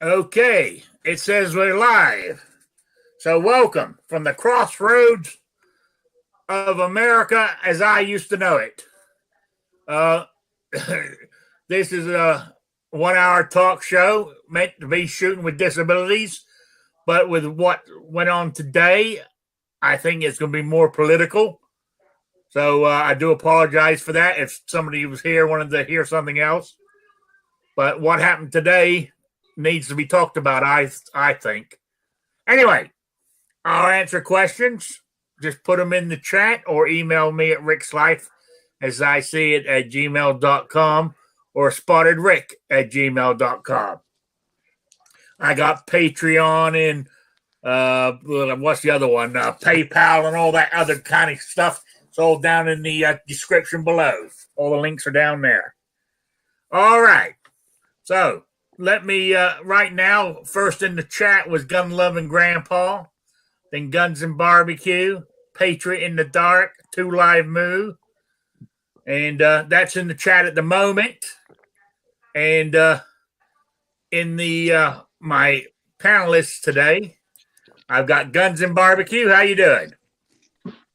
Okay, it says we're live. So welcome from the crossroads of America as I used to know it. This is a 1 hour talk show meant to be shooting with disabilities, but with what went on today, I think it's going to be more political. So I do apologize for that if somebody was here wanted to hear something else. But what happened today needs to be talked about, I think. Anyway, I'll answer questions. Just put them in the chat or email me at rickslife as I see it at gmail.com or spottedrick@gmail.com. I got Patreon and what's the other one? PayPal and all that other kind of stuff. It's all down in the description below. All the links are down there. All right. So let me, right now, first in the chat was Gun Loving Grandpa, then Guns and Barbecue, Patriot in the Dark, 2 Live Moo, and that's in the chat at the moment. And in the my panelists today, I've got Guns and Barbecue. How you doing?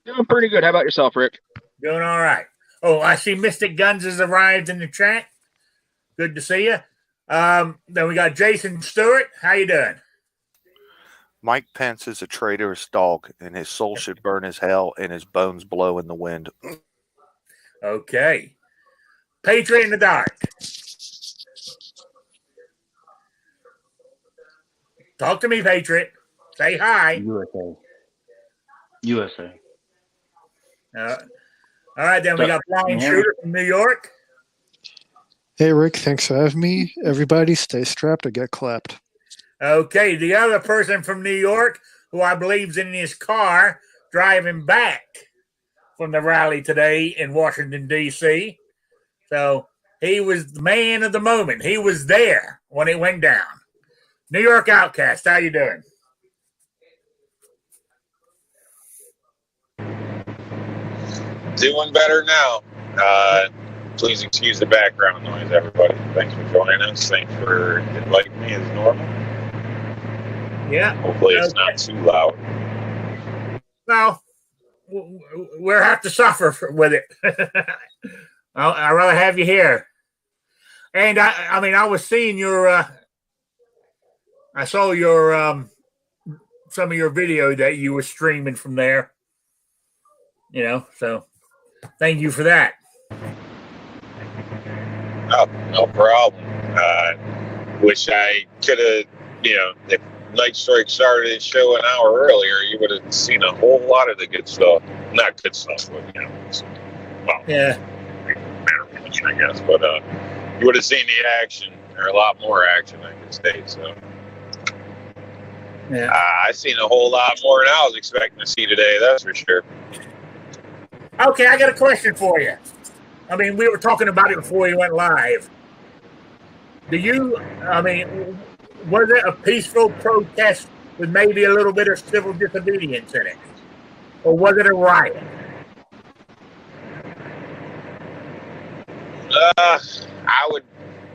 Doing pretty good. How about yourself, Rick? Doing all right. Oh, I see Mystic Guns has arrived in the chat. Good to see you. Then we got Jason Stewart. How you doing? Mike Pence is a traitorous dog, and his soul should burn as hell, and his bones blow in the wind. Okay. Patriot in the Dark. Talk to me, Patriot. Say hi. USA. All right, then we got Blind Shooter from New York. Hey, Rick, thanks for having me. Everybody stay strapped or get clapped. Okay, the other person from New York, who I believe is in his car driving back from the rally today in Washington, D.C. So he was the man of the moment. He was there when it went down. New York Outcast, how you doing? Doing better now. Please excuse the background noise, everybody. Thanks for joining us. Thanks for inviting me as normal. Yeah. Hopefully it's not too loud. Well, we'll have to suffer with it. I'd rather have you here. And I was seeing your, I saw your, some of your video that you were streaming from there. You know, so thank you for that. Oh, no problem. Wish I could have, if Night Strike started his show an hour earlier, you would have seen a whole lot of the good stuff. Not good stuff, but, yeah. Better much, I guess. But you would have seen the action, or a lot more action, I could state. So, yeah. I seen a whole lot more than I was expecting to see today, that's for sure. Okay, I got a question for you. I mean, we were talking about it before we went live. Was it a peaceful protest with maybe a little bit of civil disobedience in it? Or was it a riot? I would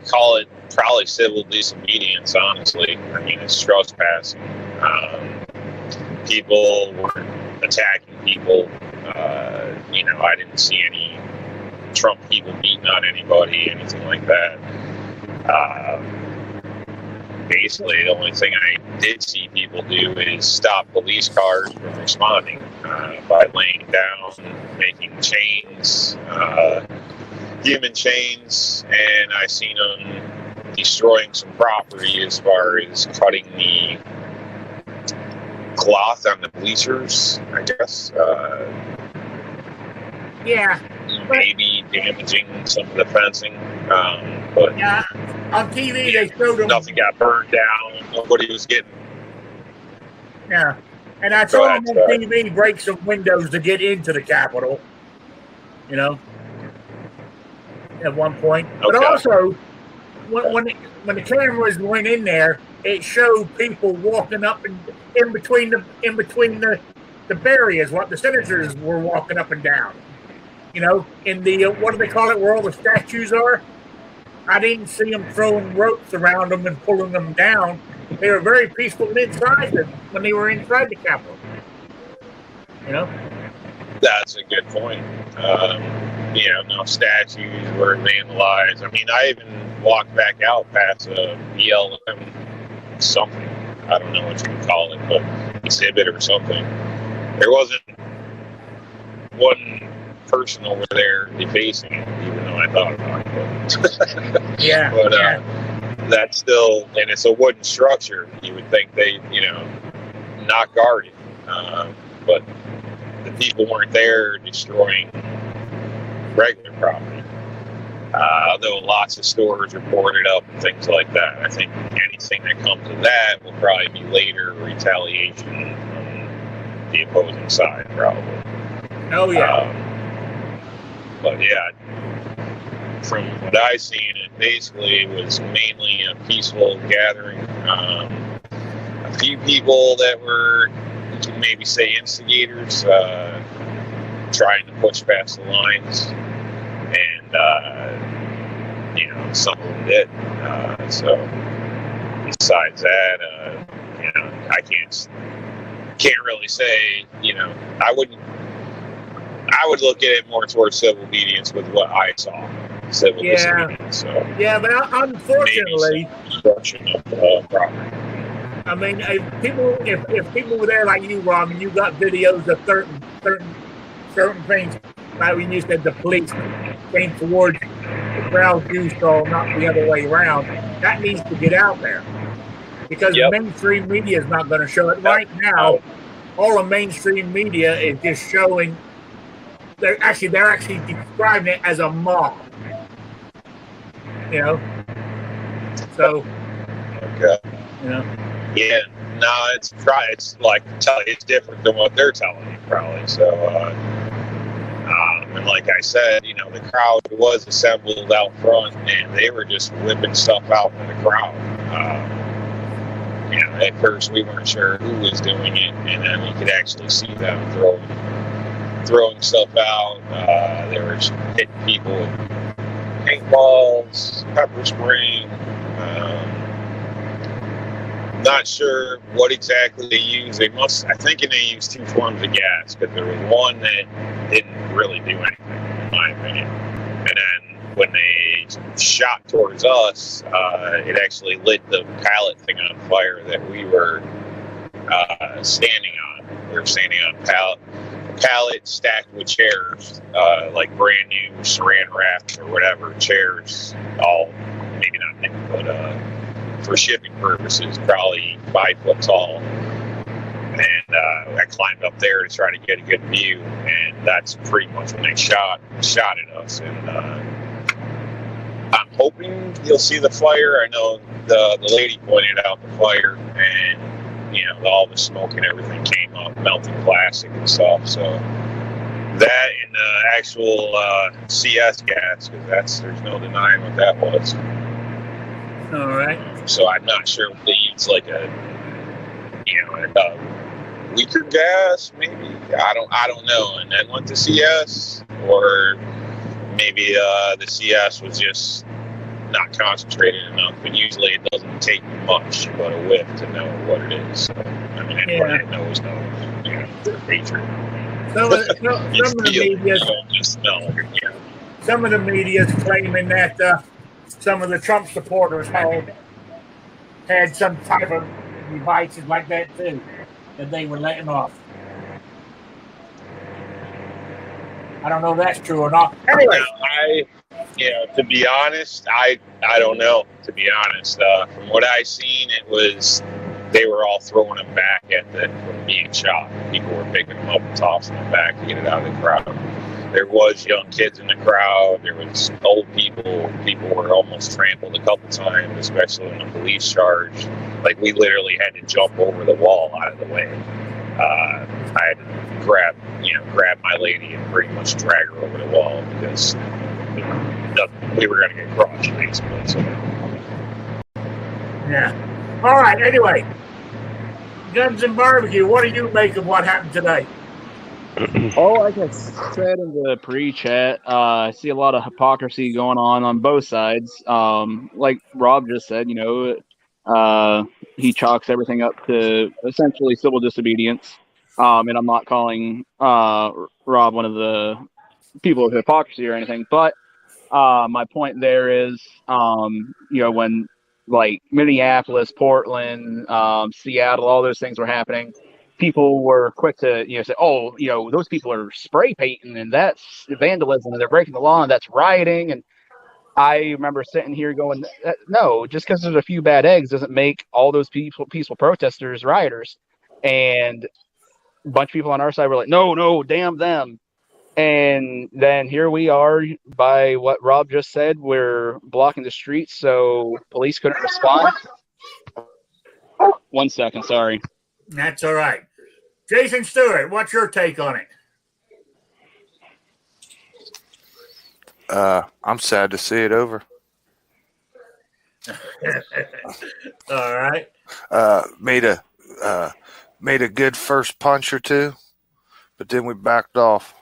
call it probably civil disobedience, honestly. I mean, it's trespassing. People were attacking people. I didn't see any Trump people beating on anybody, anything like that. Basically, the only thing I did see people do is stop police cars from responding by laying down, making chains, human chains, and I seen them destroying some property as far as cutting the cloth on the bleachers, I guess. Yeah. Maybe damaging some of the fencing. But yeah, on TV they showed them. Nothing got burned down. Nobody was getting. Yeah. And I saw them on TV break some windows to get into the Capitol. At one point. Okay. But also, when the cameras went in there, it showed people walking up and in between the barriers, what the senators were walking up and down. In the what do they call it, where all the statues are? I didn't see them throwing ropes around them and pulling them down. They were very peaceful inside when they were inside the Capitol. You know? That's a good point. No statues were vandalized. I mean, I even walked back out past a BLM something. I don't know what you would call it, but exhibit or something. There wasn't one person over there defacing it, even though I thought about it. Yeah. But that's still, and it's a wooden structure. You would think they, not guarded. But the people weren't there destroying regular property. Although lots of stores are boarded up and things like that. I think anything that comes of that will probably be later retaliation from the opposing side, probably. Oh, yeah. But yeah, from what I've seen, it basically was mainly a peaceful gathering. A few people that were, you can maybe say, instigators, trying to push past the lines. And, some of them did. So besides that, I can't really say, I would look at it more towards civil obedience with what I saw. Civil disobedience. So yeah, but unfortunately, destruction of property. I mean, if people were there like you, Rob, and you got videos of certain things, like when you said the police came towards the crowd you saw, not the other way around, that needs to get out there. Because the mainstream media is not going to show it. Right now, all the mainstream media is just showing, they're actually describing it as a mob. So, okay. Yeah, no, it's like it's different than what they're telling you, probably. So, and like I said, the crowd was assembled out front, and they were just whipping stuff out in the crowd. At first we weren't sure who was doing it, and then we could actually see them throwing stuff out. They were hitting people with paintballs, pepper spraying. Not sure what exactly they used. I think they used two forms of gas, but there was one that didn't really do anything, in my opinion. And then when they shot towards us, it actually lit the pallet thing on fire that we were standing on. We were standing on a pallet stacked with chairs, like brand new saran wrapped or whatever chairs, all maybe not new, but for shipping purposes, probably 5 foot tall. And I climbed up there to try to get a good view, and that's pretty much when they shot at us. And I'm hoping you'll see the fire. I know the lady pointed out the fire, and all the smoke and everything came up, melting plastic and stuff. So that and the actual CS gas, because there's no denying what that was. all right. So I'm not sure if they use like a weaker gas, maybe. I don't know. And then went to CS, or maybe the CS was just not concentrated enough. But usually it doesn't take much but a whiff to know what it is. So, I mean, anybody that knows, nature. Some of the media, just smell it. some of the media is claiming that some of the Trump supporters had some type of devices like that too, that they were letting off. I don't know if that's true or not. Anyway, to be honest, I don't know. To be honest, from what I seen, it was they were all throwing them back from being shot. People were picking them up and tossing them back to get it out of the crowd. There was young kids in the crowd. There was old people. People were almost trampled a couple times, especially when the police charged. Like, we literally had to jump over the wall out of the way. I had to grab my lady and pretty much drag her over the wall because we were going to get crushed, basically. So. yeah. All right. Anyway, Guns and Barbecue. What do you make of what happened today? Like I said in the pre-chat, I see a lot of hypocrisy going on both sides. Like Rob just said, he chalks everything up to essentially civil disobedience. And I'm not calling Rob one of the people of hypocrisy or anything, but my point there is, when like Minneapolis, Portland, Seattle, all those things were happening, people were quick to say, "Oh, those people are spray painting, and that's vandalism, and they're breaking the law, and that's rioting." And I remember sitting here going, "No, just because there's a few bad eggs doesn't make all those peaceful protesters rioters." And a bunch of people on our side were like, "No, no, damn them." And then here we are, by what Rob just said, we're blocking the streets so police couldn't respond. 1 second, sorry. That's all right. Jason Stewart, what's your take on it? I'm sad to see it over. All right. Made a good first punch or two, but then we backed off.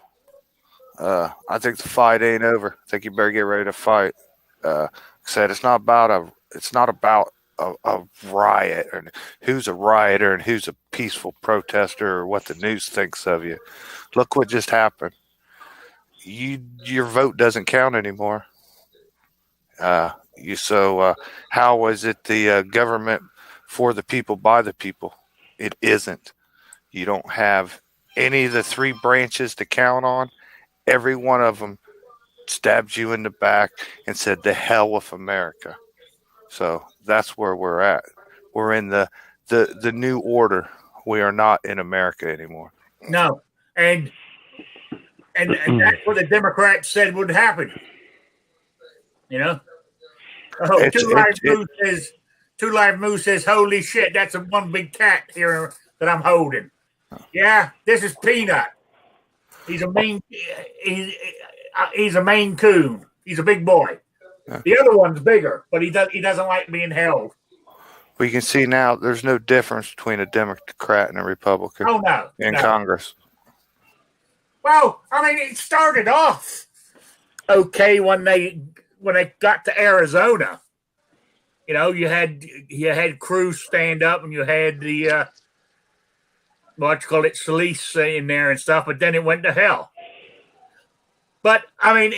I think the fight ain't over. I think you better get ready to fight. Like I said, it's not about a riot, or who's a rioter and who's a peaceful protester, or what the news thinks of you. Look what just happened. Your vote doesn't count anymore. How is it the government for the people by the people? It isn't. You don't have any of the three branches to count on. Every one of them stabbed you in the back and said, "The hell with America." So that's where we're at. We're in the new order. We are not in America anymore. No, and that's what the Democrats said would happen. Oh, Two Live Moose says, "Holy shit, that's a one big cat here that I'm holding." Yeah, this is Peanut. He's a Maine Coon. He's a big boy. Yeah. The other one's bigger, but he doesn't like being held. We can see now there's no difference between a Democrat and a Republican in Congress. Well, I mean, it started off okay when they got to Arizona. You had Cruz stand up, and you had the Solis in there and stuff, but then it went to hell. But I mean,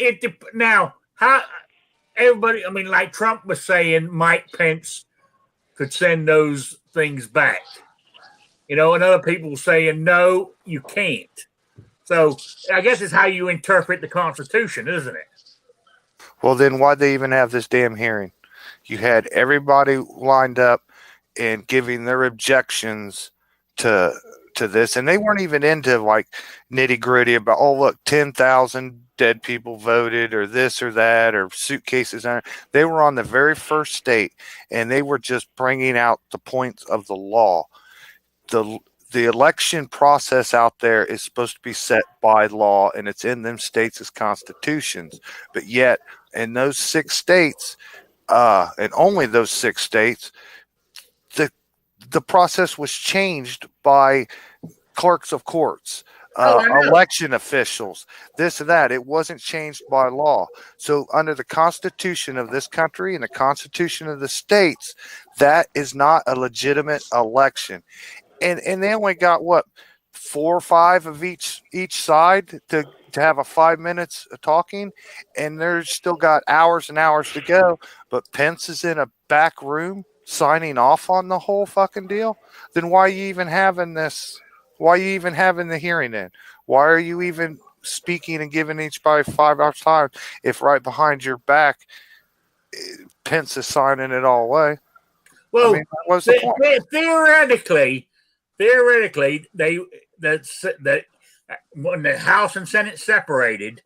everybody, I mean, like Trump was saying, Mike Pence could send those things back. And other people saying, no, you can't. So I guess it's how you interpret the Constitution, isn't it? Well, then why'd they even have this damn hearing? You had everybody lined up and giving their objections to this, and they weren't even into like nitty gritty about, oh, look, 10,000 dead people voted, or this or that, or suitcases. They were on the very first state, and they were just bringing out the points of the law. The election process out there is supposed to be set by law, and it's in them states' as constitutions. But yet, in those 6 states, and only those 6 states, the process was changed by clerks of courts, election officials, this and that. It wasn't changed by law. So under the Constitution of this country and the Constitution of the states, that is not a legitimate election. And they only got 4 or 5 of each side to have a 5 minutes of talking, and they're still got hours and hours to go. But Pence is in a back room signing off on the whole fucking deal. Then why are you even having this? Why are you even having the hearing then? Why are you even speaking and giving each body 5 hours time if right behind your back Pence is signing it all away? Well, I mean, what's the point? Theoretically, that when the House and Senate separated,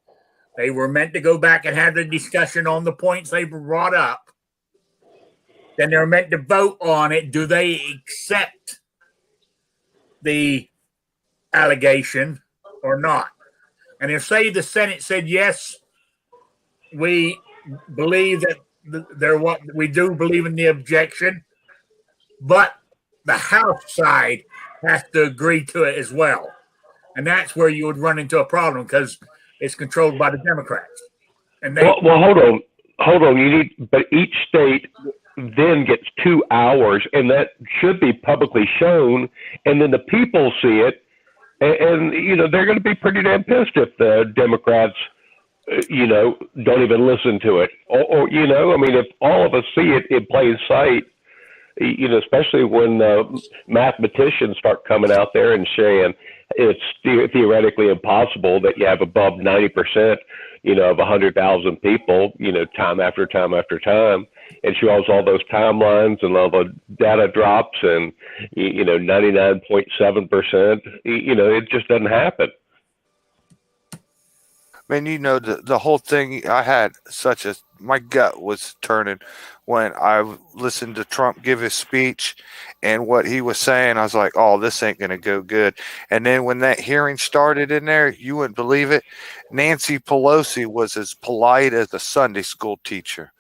they were meant to go back and have the discussion on the points they brought up. Then they're meant to vote on it. Do they accept the allegation or not? And if, say, the Senate said, yes, we believe that we do believe in the objection, but the House side has to agree to it as well. and that's where you would run into a problem because it's controlled by the Democrats. And they Well, hold on. But each state then gets 2 hours, and that should be publicly shown, and then the people see it, and they're going to be pretty damn pissed if the Democrats, don't even listen to it, or I mean, if all of us see it in plain sight, especially when mathematicians start coming out there and saying it's theoretically impossible that you have above 90%, of 100,000 people, time after time after time, and shows all those timelines and all the data drops and, 99.7%, it just doesn't happen. Man, the whole thing, my gut was turning when I listened to Trump give his speech and what he was saying. I was like, oh, this ain't going to go good. And then when that hearing started in there, you wouldn't believe it. Nancy Pelosi was as polite as a Sunday school teacher,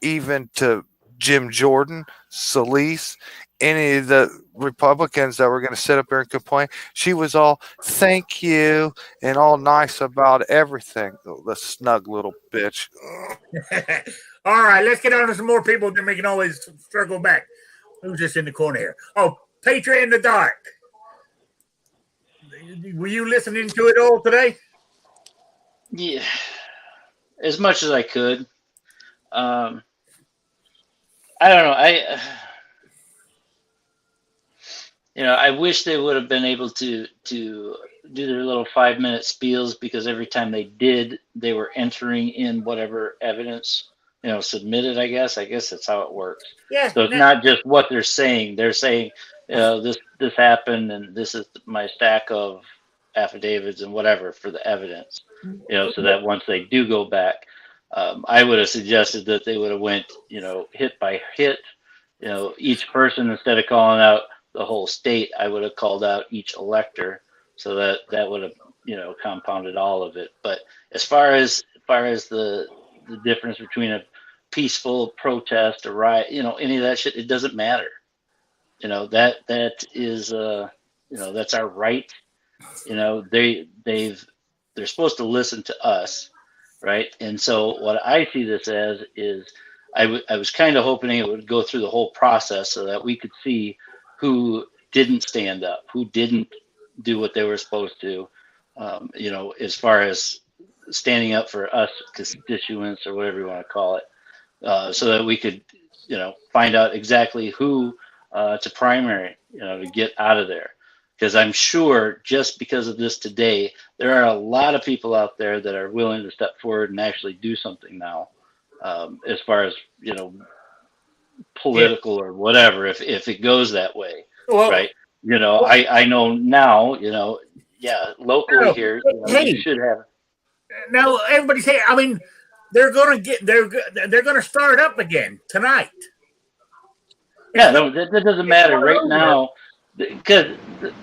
even to Jim Jordan, Solis, any of the Republicans that were going to sit up there and complain. She was all thank you and all nice about everything. The snug little bitch. All right, let's get on to some more people, then we can always circle back. Who's just in the corner here? Oh, Patriot in the Dark. Were you listening to it all today? Yeah, as much as I could. I don't know. I wish they would have been able to do their little 5-minute spiels, because every time they did, they were entering in whatever evidence, submitted, I guess that's how it works. Yeah. So it's not just what they're saying. They're saying, this happened and this is my stack of affidavits and whatever for the evidence, so that once they do go back, I would have suggested that they would have went, hit by hit, each person, instead of calling out the whole state, I would have called out each elector, so that would have, compounded all of it. But as far as the difference between a peaceful protest, a riot, any of that shit, it doesn't matter. That is, that's our right. They're supposed to listen to us, right? And so what I see this as is, I was kind of hoping it would go through the whole process so that we could see who didn't stand up, who didn't do what they were supposed to, as far as standing up for us constituents or whatever you want to call it, so that we could, find out exactly who to primary, to get out of there. Because I'm sure just because of this today, there are a lot of people out there that are willing to step forward and actually do something now, as far as, political or whatever, if it goes that way, right? I know now, locally here, you should have. Now everybody's saying, I mean, they're gonna start up again tonight. Yeah, no, that doesn't matter right now, because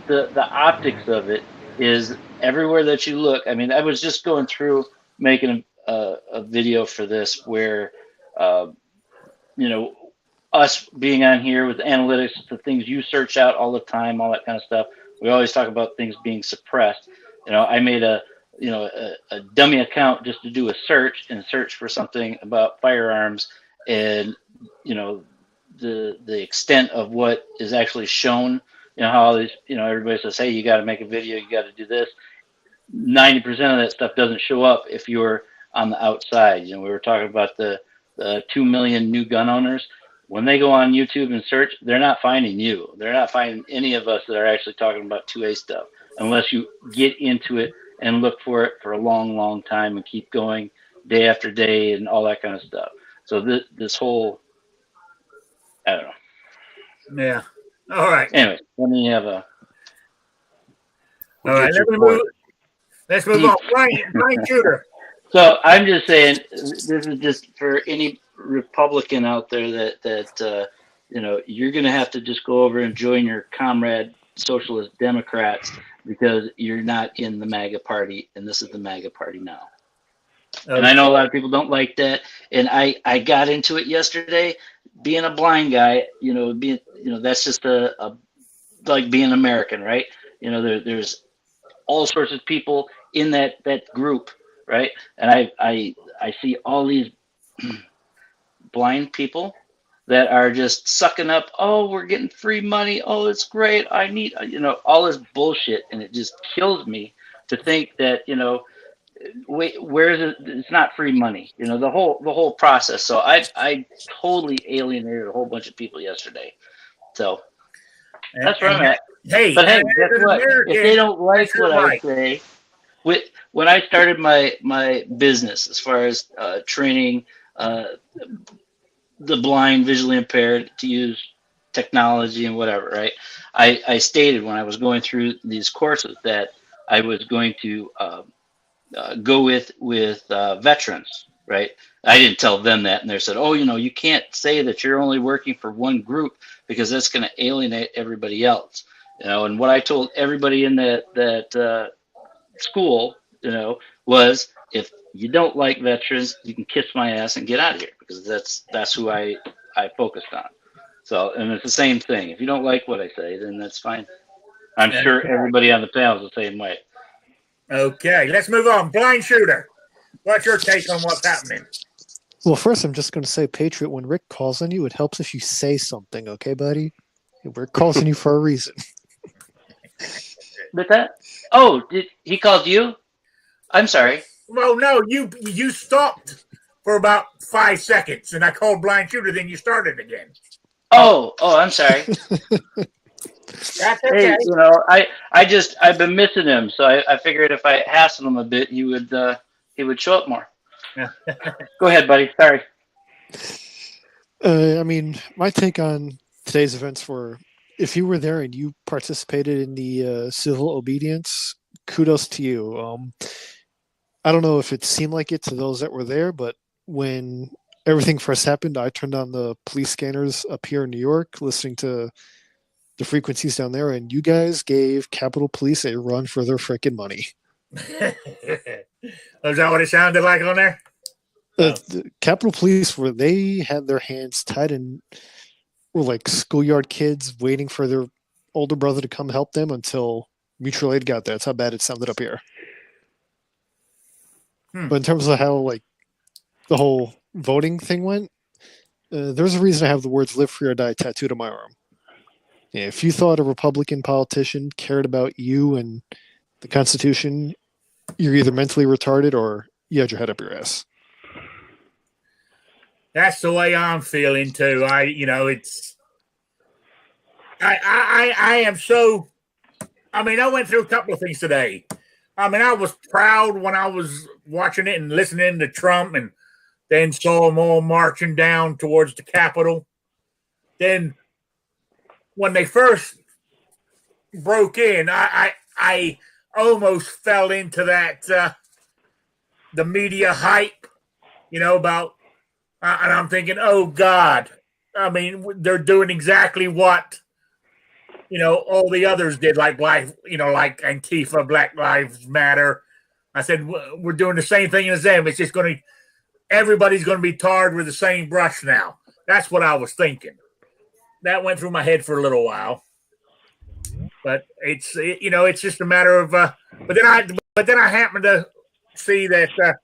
the optics of it is everywhere that you look. I mean, I was just going through making a video for this where, us being on here with analytics, the things you search out all the time, all that kind of stuff. We always talk about things being suppressed. I made a dummy account just to do a search for something about firearms, and the extent of what is actually shown. How all these, everybody says, hey, you got to make a video, you got to do this. 90% of that stuff doesn't show up if you're on the outside. We were talking about the 2 million new gun owners. When they go on YouTube and search, they're not finding you. They're not finding any of us that are actually talking about 2A stuff, unless you get into it and look for it for a long, long time and keep going day after day and all that kind of stuff. So this whole, I don't know. Yeah. All right. Anyway, let me have a. All right. Let's move on. Brian Shooter. So I'm just saying, this is just for any Republican out there that you're going to have to just go over and join your comrade socialist Democrats, because you're not in the MAGA party, and this is the MAGA party now. Okay. And I know a lot of people don't like that, and I got into it yesterday. Being a blind guy, that's just a like being American, right? There's all sorts of people in that group, right? And I see all these blind people that are just sucking up. Oh, we're getting free money. Oh, it's great. I need, all this bullshit, and it just kills me to think that, wait, where is it? It's not free money. The whole process. So I totally alienated a whole bunch of people yesterday. So that's where I'm at. Hey, but hey, guess what? If they don't like what I right. say, when I started my business, as far as training the blind, visually impaired to use technology and whatever, right? I stated when I was going through these courses that I was going to go with veterans, right? I didn't tell them that, and they said, "Oh, you can't say that you're only working for one group because that's going to alienate everybody else." And what I told everybody in that school, was, if you don't like veterans, you can kiss my ass and get out of here, because that's who I focused on. So, and it's the same thing. If you don't like what I say, then that's fine. I'm sure everybody on the panel is the same way. Okay, let's move on. Blind Shooter, what's your take on what's happening? Well, first, I'm just going to say, Patriot, when Rick calls on you, it helps if you say something, okay, buddy? Rick calls on you for a reason. With that? Oh, did he called you? I'm sorry. Well, no, you stopped for about 5 seconds, and I called Blind Shooter, then you started again. Oh, I'm sorry. That's okay. Hey, I've been missing him, so I figured if I hassled him a bit, he would show up more. Go ahead, buddy. Sorry. My take on today's events were, if you were there and you participated in the civil obedience, kudos to you. I don't know if it seemed like it to those that were there, but when everything first happened, I turned on the police scanners up here in New York, listening to the frequencies down there, and you guys gave Capitol Police a run for their freaking money. Was that what it sounded like on there? The Capitol Police, where they had their hands tied and were like schoolyard kids waiting for their older brother to come help them until mutual aid got there. That's how bad it sounded up here. But in terms of how the whole voting thing went, there's a reason I have the words "Live Free or Die" tattooed on my arm. Yeah, if you thought a Republican politician cared about you and the Constitution, you're either mentally retarded or you had your head up your ass. That's the way I'm feeling too. I am so. I went through a couple of things today. I was proud when I was watching it and listening to Trump, and then saw them all marching down towards the Capitol. Then, when they first broke in, I almost fell into that the media hype, about, and I'm thinking, oh God, they're doing exactly what all the others did, like like Antifa, Black Lives Matter. I said, we're doing the same thing as them. It's just everybody's going to be tarred with the same brush now. That's what I was thinking. That went through my head for a little while, but it's just a matter of. But then I happened to see that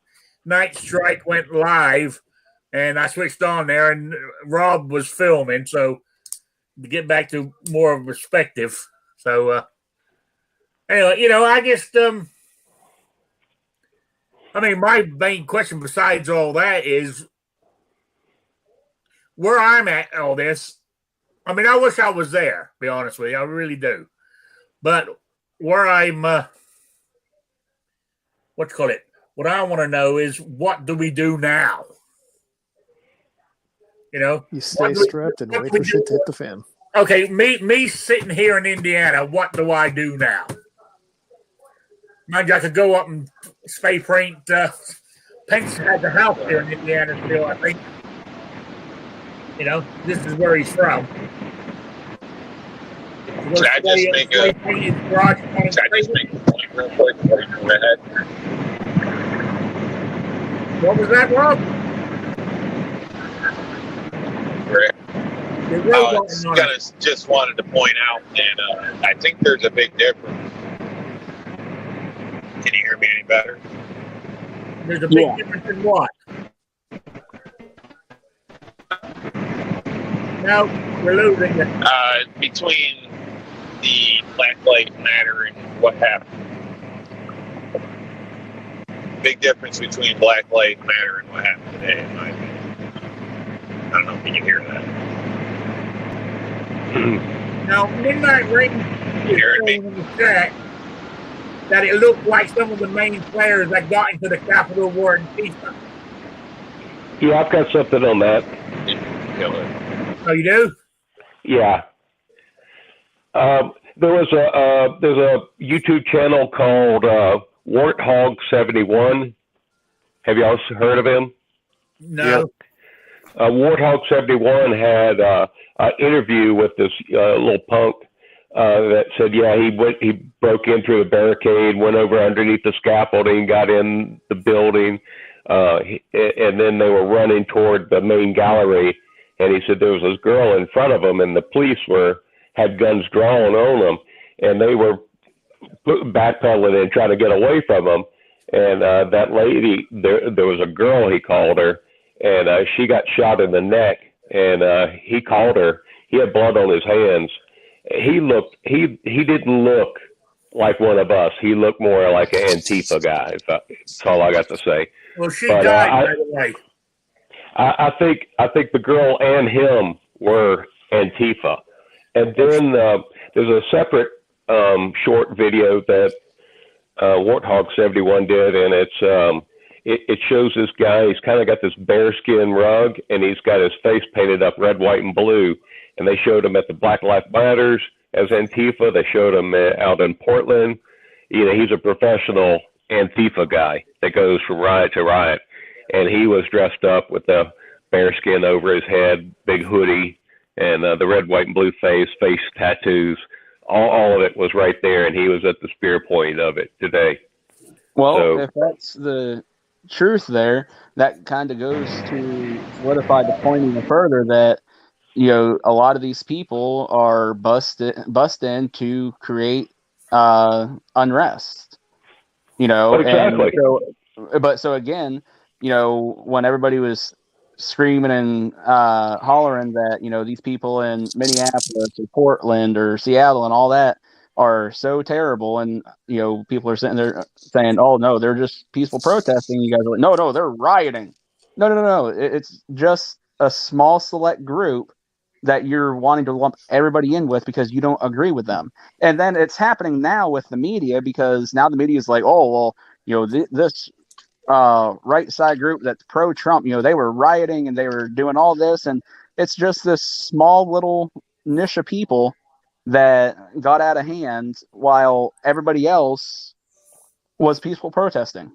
Night Strike went live, and I switched on there, and Rob was filming, so to get back to more of perspective. So anyway, I just my main question besides all that is where I'm at all this. I wish I was there, to be honest with you. I really do. But where I'm what I want to know is, what do we do now? You stay strapped and wait for shit to hit the fan. Okay, me sitting here in Indiana, what do I do now? Mind you, I could go up and spray paint. Pence has a house here in Indiana still, I think. This is where he's from. Can I just make a point real quick before you go ahead? What was that, Rob? Just wanted to point out that I think there's a big difference Can you hear me any better? There's a big difference in what? No, we're losing it. Between the Black Lives Matter and what happened. Big difference between Black Lives Matter and what happened today, in my opinion. I don't know if you can hear that. Now, Midnight Rain is saying in the chat that it looked like some of the main players that got into the Capitol were Antifa. Yeah, I've got something on that. Kill it. Oh, you do? Yeah. There's a YouTube channel called Warthog71. Have y'all heard of him? No. Warthog71 had an interview with this little punk that said, yeah, he broke in through the barricade, went over underneath the scaffolding, got in the building, and then they were running toward the main gallery. And he said there was this girl in front of him, and the police had guns drawn on them, and they were backpedaling and trying to get away from him. And that lady, there was a girl, he called her, and she got shot in the neck. And he called her. He had blood on his hands. He didn't look like one of us. He looked more like an Antifa guy. That's all I got to say. Well, she died, by the way. I think the girl and him were Antifa. And then there's a separate short video that Warthog71 did, and it shows this guy. He's kind of got this bearskin rug, and he's got his face painted up red, white, and blue. And they showed him at the Black Lives Matters as Antifa. They showed him out in Portland. You know, he's a professional Antifa guy that goes from riot to riot. And he was dressed up with the bearskin over his head, big hoodie, and the red, white, and blue face tattoos. All of it was right there, and he was at the spear point of it today. Well, So, if that's the truth there, that kind of goes to solidify the point even further that, you know, a lot of these people are bust in to create unrest. You know, exactly. And so again, you know, when everybody was screaming and hollering that, you know, these people in Minneapolis or Portland or Seattle and all that are so terrible, and, you know, people are sitting there saying, oh no, they're just peaceful protesting. You guys are like, no, they're rioting. No. It's just a small select group that you're wanting to lump everybody in with because you don't agree with them. And then it's happening now with the media, because now the media is like, oh, well, you know, this right side group that's pro-Trump, you know, they were rioting and they were doing all this, and it's just this small little niche of people that got out of hand while everybody else was peaceful protesting.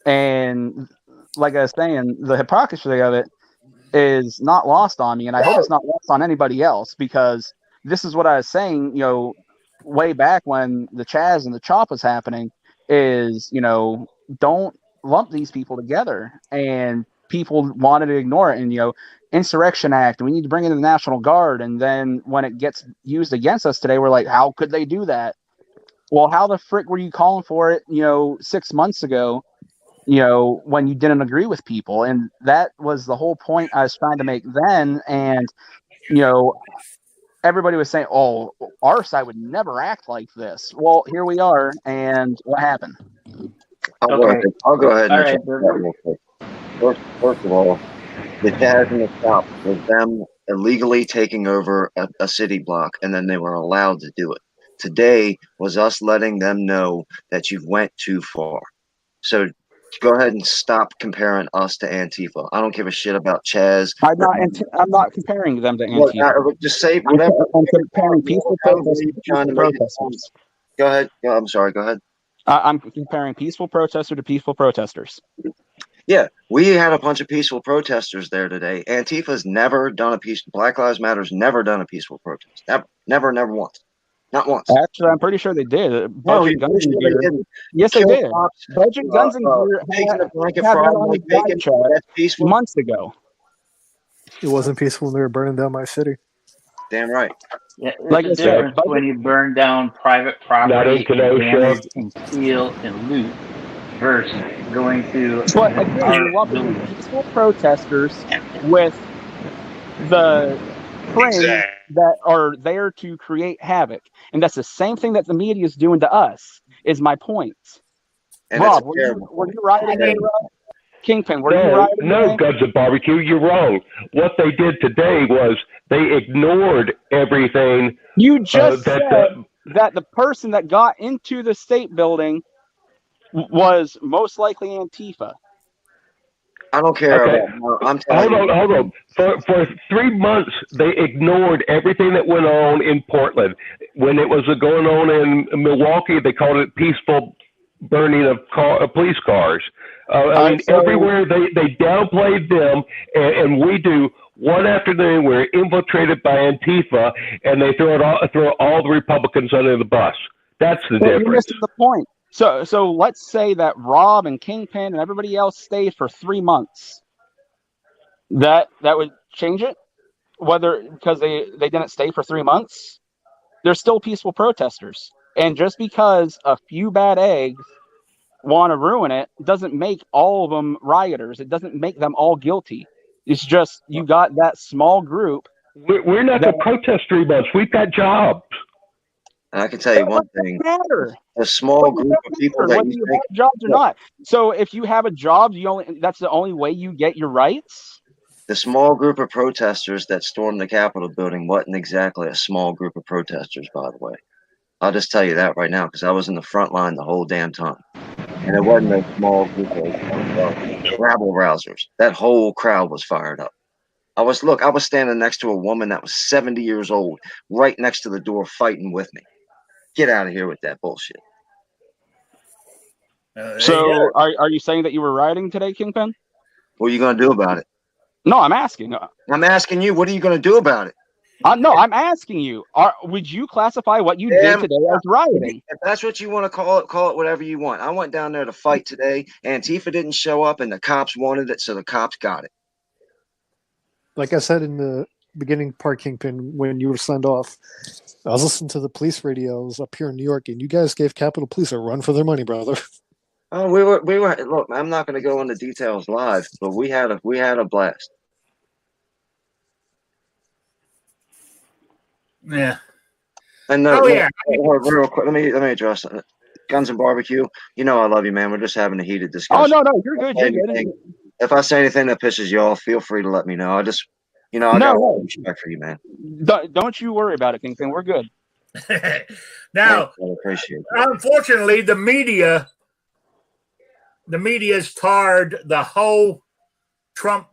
And like I was saying, the hypocrisy of it is not lost on me, and I hope it's not lost on anybody else, because this is what I was saying, you know, way back when the Chaz and the Chop was happening, is, you know, don't lump these people together. And people wanted to ignore it, and, you know, Insurrection Act, we need to bring in the National Guard, and then when it gets used against us today, we're like, how could they do that? Well, how the frick were you calling for it, you know, 6 months ago, you know, when you didn't agree with people? And that was the whole point I was trying to make then. And, you know, everybody was saying, oh, our side would never act like this. Well, here we are, and what happened? I'll go ahead and check that real quick. First of all, the Chaz and the Chop was them illegally taking over a city block, and then they were allowed to do it. Today was us letting them know that you went too far. So go ahead and stop comparing us to Antifa. I don't give a shit about Chaz. I'm not comparing them to Antifa. Just say whatever. I'm comparing peaceful protesters. Go ahead. I'm sorry. Go ahead. I'm comparing peaceful protester to peaceful protesters. Yeah, we had a bunch of peaceful protesters there today. Antifa's never done a peaceful. Black Lives Matter's never done a peaceful protest. Never once. Not once. Actually, I'm pretty sure they did. Budget Guns and Gear. Yes, they did. Budget Guns and Gear had months ago. It wasn't peaceful when they were burning down my city. Damn right. Yeah, there's Like a I said, difference when you burn down private property and Kenosha. damage and steal and loot versus going to but again, our you're lumping in building. peaceful protesters with the friends Exactly. that are there to create havoc, and that's the same thing that the media is doing to us. Is my point, And it's a Rob? Were terrible you point. rioting today, Terrible. Rob? Kingpin, were you rioting No, today? Guns and Barbecue, you're wrong. What they did today was they ignored everything You just that said that the person that got into the state building was most likely Antifa. I don't care Okay. about. No, I'm telling Hold you. on. For 3 months, they ignored everything that went on in Portland. When it was going on in Milwaukee, they called it peaceful burning of police cars. I mean, So everywhere they downplayed them, and we do. One afternoon, we're infiltrated by Antifa, and they throw all the Republicans under the bus. That's the you're difference. missing the point. So let's say that Rob and Kingpin and everybody else stayed for 3 months. That would change it, whether because they didn't stay for 3 months. They're still peaceful protesters, and just because a few bad eggs want to ruin it doesn't make all of them rioters. It doesn't make them all guilty. It's just you got that small group. We're not going to protest 3 months. We've got jobs. And I can tell you one thing: Matter. a small group of people that Whether you you think. have jobs or not. So if you have a job, that's the only way you get your rights. The small group of protesters that stormed the Capitol building wasn't exactly a small group of protesters, by the way. I'll just tell you that right now because I was in the front line the whole damn time. And it wasn't a small group of rabble rousers. That whole crowd was fired up. I was standing next to a woman that was 70 years old, right next to the door fighting with me. Get out of here with that bullshit. So are you saying that you were rioting today, Kingpin? What are you going to do about it? No, I'm asking. I'm asking you, what are you going to do about it? No, I'm asking you. Would you classify what you did today as rioting? If that's what you want to call it whatever you want. I went down there to fight today. Antifa didn't show up, and the cops wanted it, so the cops got it. Like I said in the beginning part, Kingpin, when you were signed off, I was listening to the police radios up here in New York, and you guys gave Capitol Police a run for their money, brother. Oh, we were. Look, I'm not going to go into details live, but we had a blast. Yeah. And yeah. real quick, let me address it. Guns and Barbecue. You know I love you, man. We're just having a heated discussion. Oh no, you're good. You're good. If I say anything that pisses you off, feel free to let me know. I got a lot of respect for you, man. Don't you worry about it, Kingpin. We're good. Now, I appreciate it. Unfortunately, the media's tarred the whole Trump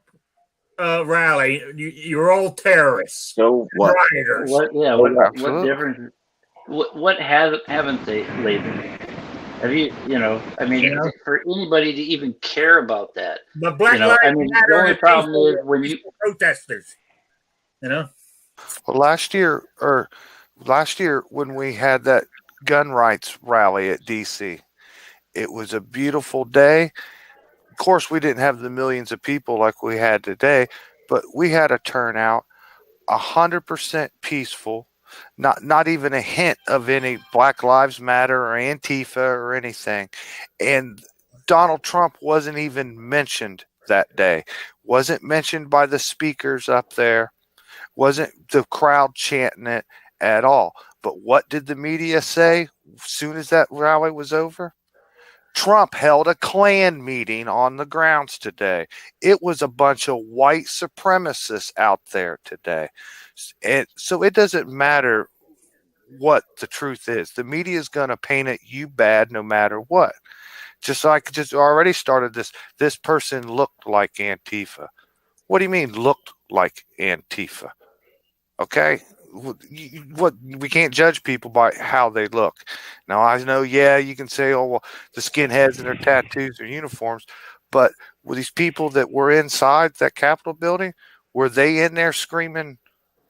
rally. You're all terrorists. So what? Rioters. What difference? What haven't they labeled? Have you? I mean, for anybody to even care about that. But Black Lives Matter. The only problem is when you protesters. Well, last year when we had that gun rights rally at DC, it was a beautiful day. Of course, we didn't have the millions of people like we had today, but we had a turnout 100% peaceful. Not even a hint of any Black Lives Matter or Antifa or anything. And Donald Trump wasn't even mentioned that day. Wasn't mentioned by the speakers up there. Wasn't the crowd chanting it at all. But what did the media say as soon as that rally was over? Trump held a Klan meeting on the grounds today. It was a bunch of white supremacists out there today. And so it doesn't matter what the truth is. The media is going to paint it you bad no matter what. Just like just already started this person looked like Antifa. What do you mean looked like Antifa? Okay? What we can't judge people by how they look. Now I know, you can say, oh well, the skinheads and their tattoos or uniforms, but were these people that were inside that Capitol building, were they in there screaming,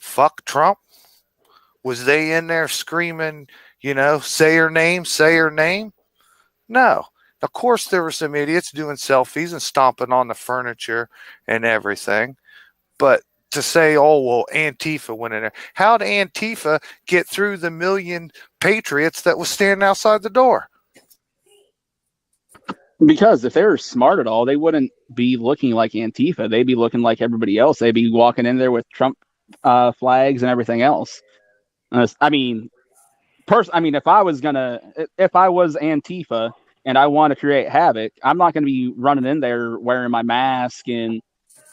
"Fuck Trump"? Was they in there screaming, say her name? No. Of course, there were some idiots doing selfies and stomping on the furniture and everything, but to say, oh, well, Antifa went in there. How'd Antifa get through the million patriots that was standing outside the door? Because if they were smart at all, they wouldn't be looking like Antifa. They'd be looking like everybody else. They'd be walking in there with Trump flags and everything else. I mean, if I was Antifa and I want to create havoc, I'm not going to be running in there wearing my mask and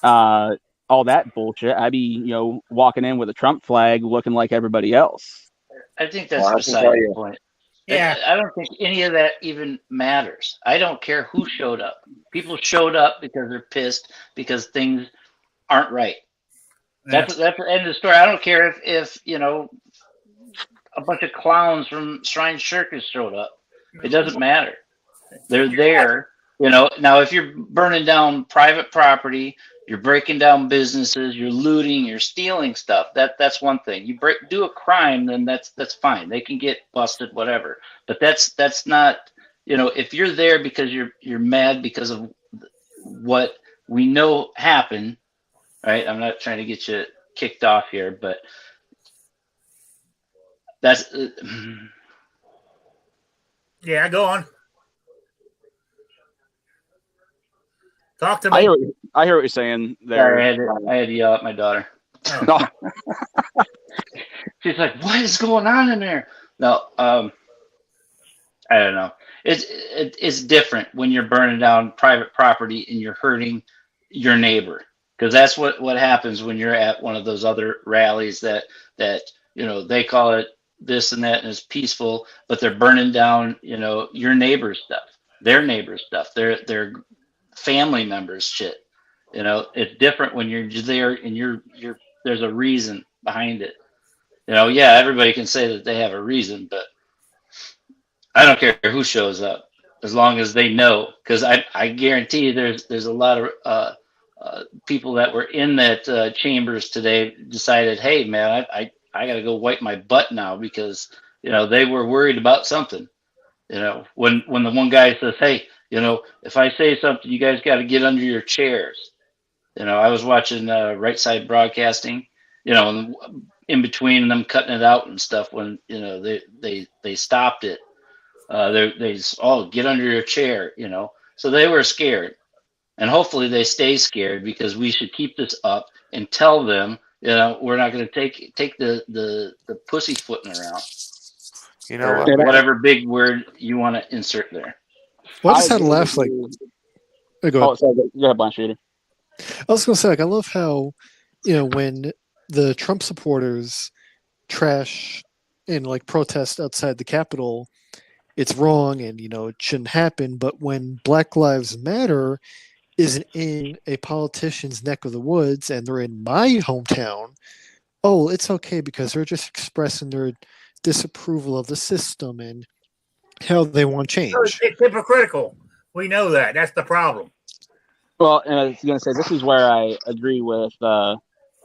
all that bullshit. I'd be, walking in with a Trump flag, looking like everybody else. I think that's beside the point. Yeah, I don't think any of that even matters. I don't care who showed up. People showed up because they're pissed because things aren't right. That's the end of the story. I don't care if a bunch of clowns from Shrine Circus showed up. It doesn't matter. They're there. Now if you're burning down private property, you're breaking down businesses, you're looting, you're stealing stuff. That's one thing. You do a crime, then that's fine. They can get busted, whatever. But that's not. If you're there because you're mad because of what we know happened, right? I'm not trying to get you kicked off here, but that's. Yeah, go on. Talk to me. I hear what you're saying there. Sorry, I had to yell at my daughter. Oh. She's like, "What is going on in there?" No, I don't know. It's different when you're burning down private property and you're hurting your neighbor, because that's what happens when you're at one of those other rallies that they call it this and that and it's peaceful, but they're burning down your neighbor's stuff, their neighbor's stuff, their family members shit. It's different when you're there and you're there's a reason behind it. Yeah, everybody can say that they have a reason, but I don't care who shows up as long as they know, because I guarantee you there's a lot of people that were in that chambers today decided, hey man, I gotta go wipe my butt now because they were worried about something. When the one guy says, hey, if I say something, you guys got to get under your chairs. I was watching Right Side Broadcasting, in between them cutting it out and stuff when, they stopped it. They get under your chair, So they were scared. And hopefully they stay scared, because we should keep this up and tell them, we're not going to take the pussyfooting around. Whatever big word you want to insert there. Well, I just had to laugh. Go ahead. Oh, sorry, go ahead, Blanche Reader. I was going to say, I love how, when the Trump supporters trash and protest outside the Capitol, it's wrong and, it shouldn't happen. But when Black Lives Matter isn't in a politician's neck of the woods and they're in my hometown, it's okay because they're just expressing their disapproval of the system and how they want change. It's hypocritical. We know that. That's the problem. Well, and I was going to say, this is where I agree with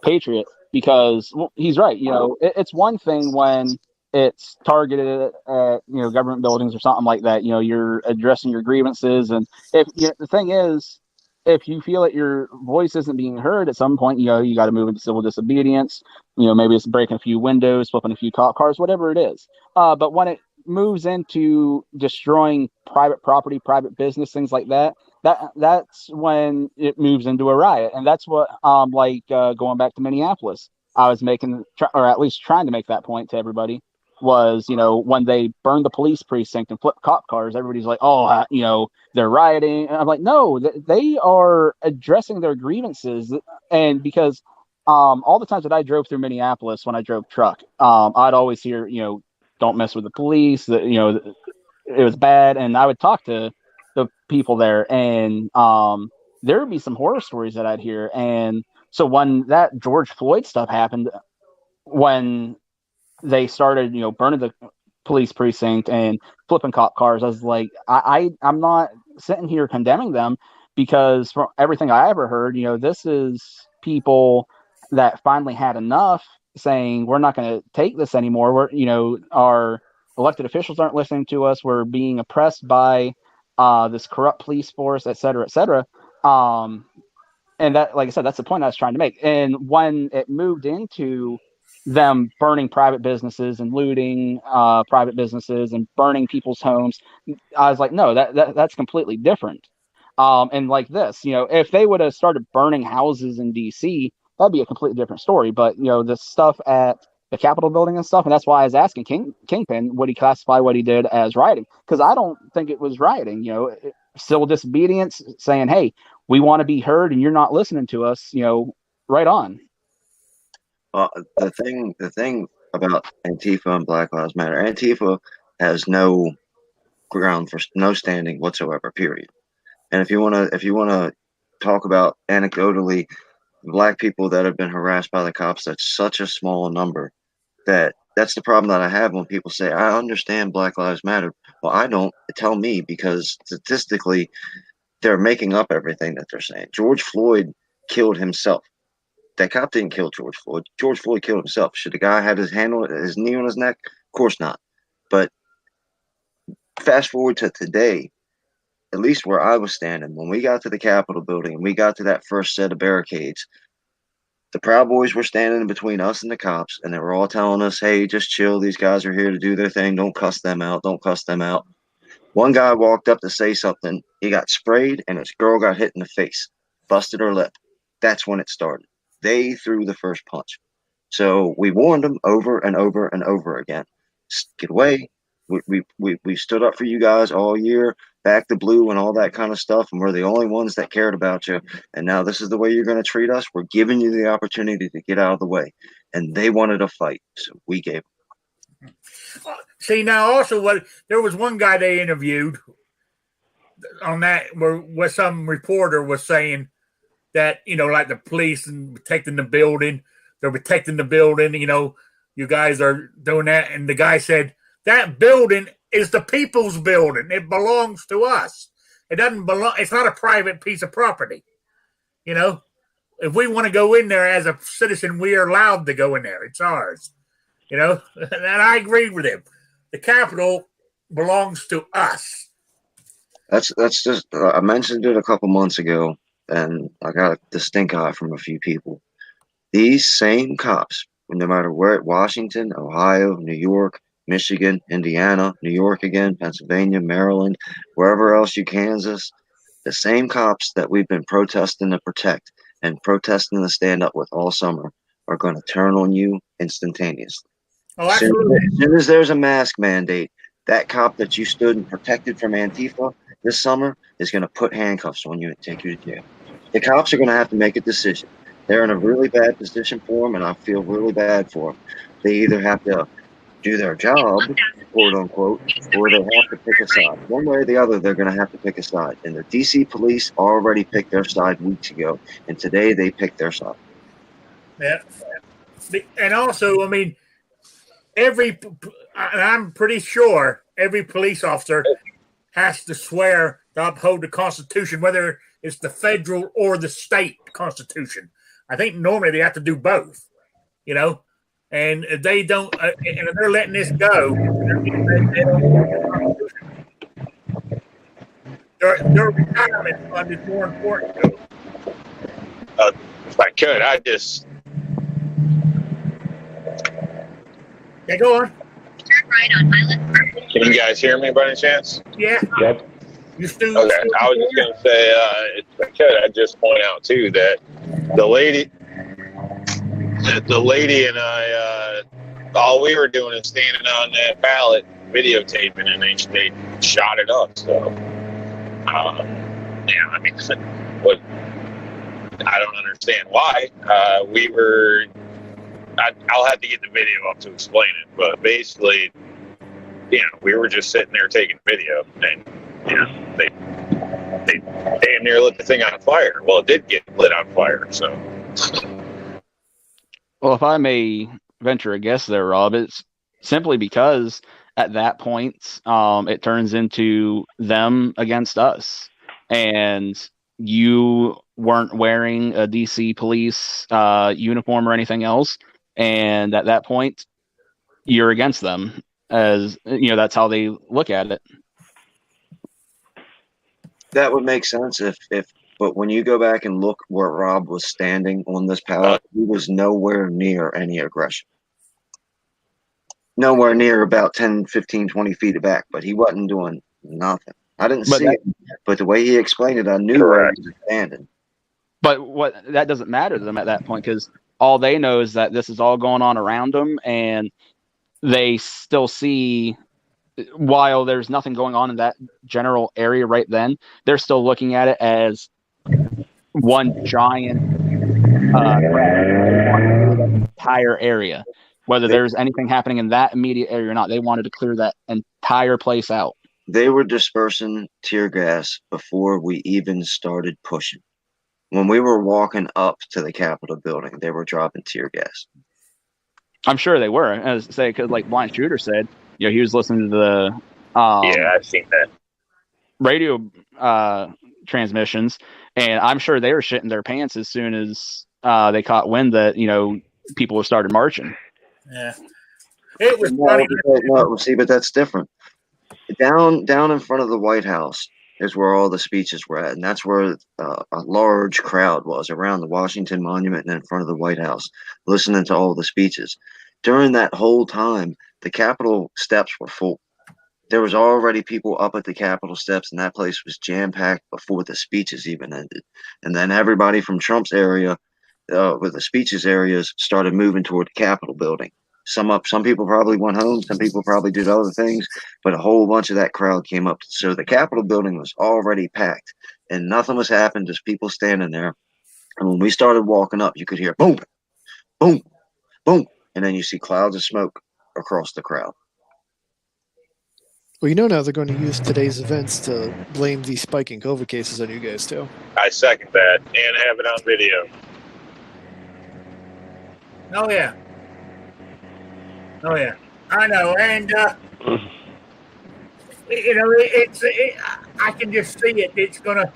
Patriot, because he's right. It's one thing when it's targeted at government buildings or something like that. You're addressing your grievances, and if the thing is, if you feel that your voice isn't being heard at some point, you got to move into civil disobedience. Maybe it's breaking a few windows, flipping a few cop cars, whatever it is. But when it moves into destroying private property, private business, things like that, that's when it moves into a riot. And that's what, going back to Minneapolis, I was making, or at least trying to make that point to everybody, was, when they burned the police precinct and flipped cop cars, everybody's like, they're rioting. And I'm like, no, they are addressing their grievances. And because all the times that I drove through Minneapolis when I drove truck, I'd always hear, don't mess with the police, that, it was bad. And I would talk to the people there, and there would be some horror stories that I'd hear. And so when that George Floyd stuff happened, when they started, burning the police precinct and flipping cop cars, I was like, I'm not sitting here condemning them, because from everything I ever heard, this is people that finally had enough, saying we're not going to take this anymore. We're, our elected officials aren't listening to us. We're being oppressed by this corrupt police force, et cetera, et cetera. And that, like I said, that's the point I was trying to make. And when it moved into them burning private businesses and looting private businesses and burning people's homes, I was like, no, that's completely different. And like this, if they would have started burning houses in DC, that'd be a completely different story. But the stuff at the Capitol building and stuff, and that's why I was asking Kingpin, would he classify what he did as rioting? Because I don't think it was rioting. Civil disobedience, saying, hey, we want to be heard and you're not listening to us, right on. The thing about Antifa and Black Lives Matter, Antifa has no ground for no standing whatsoever, period. And if you wanna talk about anecdotally black people that have been harassed by the cops, that's such a small number that's the problem that I have when people say, I understand Black Lives Matter. Well, I don't. Tell me, because statistically they're making up everything that they're saying. George Floyd killed himself. That cop didn't kill George Floyd. George Floyd killed himself. Should the guy have his knee on his neck? Of course not. But fast forward to today, at least where I was standing, when we got to the Capitol building and we got to that first set of barricades, the Proud Boys were standing between us and the cops, and they were all telling us, hey, just chill. These guys are here to do their thing. Don't cuss them out. Don't cuss them out. One guy walked up to say something. He got sprayed, and his girl got hit in the face, busted her lip. That's when it started. They threw the first punch. So we warned them over and over and over again. Get away. We stood up for you guys all year, back the blue and all that kind of stuff, and we're the only ones that cared about you. And now this is the way you're going to treat us. We're giving you the opportunity to get out of the way. And they wanted a fight, so we gave them. See, now also there was one guy they interviewed on that where some reporter was saying that, like the police and protecting the building, they're protecting the building, you guys are doing that. And the guy said, that building is the people's building. It belongs to us. It doesn't belong. It's not a private piece of property. If we want to go in there as a citizen, we are allowed to go in there. It's ours. And I agree with him. The Capitol belongs to us. That's just, I mentioned it a couple months ago, and I got the stink eye from a few people. These same cops, no matter where, Washington, Ohio, New York, Michigan, Indiana, New York again, Pennsylvania, Maryland, wherever else Kansas, the same cops that we've been protesting to protect and protesting to stand up with all summer are going to turn on you instantaneously. Oh, as soon as there's a mask mandate, that cop that you stood and protected from Antifa this summer is going to put handcuffs on you and take you to jail. The cops are going to have to make a decision. They're in a really bad position for them, and I feel really bad for them. They either have to do their job, quote unquote, or they have to pick a side. One way or the other, they're going to have to pick a side. And the DC police already picked their side weeks ago, and today they picked their side. Yeah. And also, I mean, I'm pretty sure every police officer has to swear to uphold the Constitution, whether it's the federal or the state Constitution. I think normally they have to do both, and if they don't, and if they're letting this go, their retirement fund is more important to them. If I could, Yeah, go on. Turn right on Highland. Can you guys hear me by any chance? Yeah. Yep. You still? Okay. I was just going to say, if I could, I'd just point out too that the lady and I, all we were doing is standing on that ballot, videotaping, and they shot it up. So, yeah, I mean, what? I don't understand why. I'll have to get the video up to explain it, but basically, we were just sitting there taking video, and they damn near lit the thing on fire. Well, it did get lit on fire, so. Well, if I may venture a guess there, Rob, it's simply because at that point, it turns into them against us, and you weren't wearing a DC police uniform or anything else, and at that point, you're against them. As that's how they look at it. That would make sense if But when you go back and look where Rob was standing on this pallet, he was nowhere near any aggression. Nowhere near about 10, 15, 20 feet back, but he wasn't doing nothing. I didn't see it, but the way he explained it, I knew where he was standing. But that doesn't matter to them at that point, because all they know is that this is all going on around them, and they still see, while there's nothing going on in that general area right then, they're still looking at it as one giant entire area. Whether there's anything happening in that immediate area or not, they wanted to clear that entire place out. They were dispersing tear gas before we even started pushing. When we were walking up to the Capitol building, they were dropping tear gas. I'm sure they were, as say, because like Blind Shooter said, he was listening to the yeah, I've seen that radio transmissions, and I'm sure they were shitting their pants as soon as they caught wind that people started marching. Yeah, it was funny. No, see, but that's different. Down in front of the White House is where all the speeches were at, and that's where a large crowd was around the Washington Monument and in front of the White House, listening to all the speeches. During that whole time, the Capitol steps were full. There was already people up at the Capitol steps, and that place was jam-packed before the speeches even ended. And then everybody from Trump's area, with the speeches areas, started moving toward the Capitol building. Some people probably went home, some people probably did other things, but a whole bunch of that crowd came up. So the Capitol building was already packed, and nothing was happening, just people standing there. And when we started walking up, you could hear boom, boom, boom, and then you see clouds of smoke across the crowd. Well, now they're going to use today's events to blame the spiking COVID cases on you guys, too. I second that and have it on video. Oh, yeah. Oh, yeah. I know. And, I can just see it. It's going to,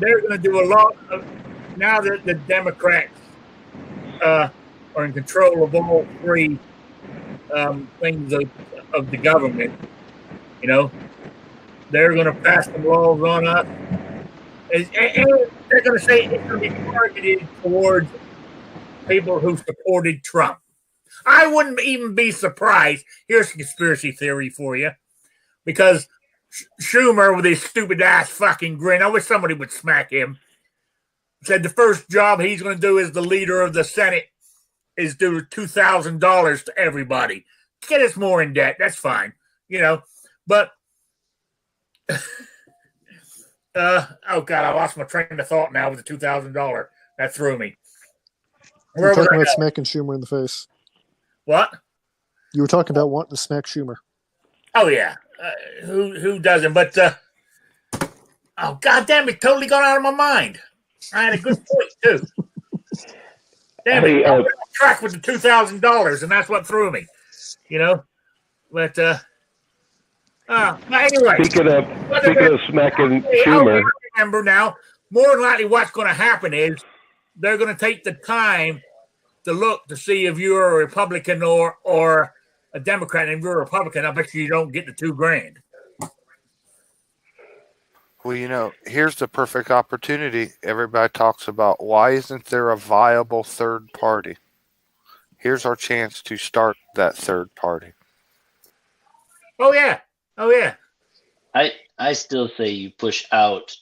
they're going to do a lot of, now that the Democrats are in control of all three things of the government, they're going to pass some laws on us. And they're going to say it's going to be targeted towards people who supported Trump. I wouldn't even be surprised. Here's a conspiracy theory for you. Because Schumer, with his stupid ass fucking grin, I wish somebody would smack him, said the first job he's going to do as the leader of the Senate is do $2,000 to everybody. Get us more in debt. That's fine. But oh God, I lost my train of thought now with the $2,000. That threw me. You were talking about smacking Schumer in the face. What? You were talking about wanting to smack Schumer. Oh yeah, who doesn't? But oh God damn it, totally gone out of my mind. I had a good point too. Damn it, I was on track with the $2,000, and that's what threw me. But anyway. Speaking of smacking Schumer, I remember now. More than likely, what's going to happen is they're going to take the time to look to see if you're a Republican or a Democrat. And if you're a Republican, I bet you don't get the $2,000. Well, here's the perfect opportunity. Everybody talks about why isn't there a viable third party? Here's our chance to start that third party. Oh yeah. I still say you push out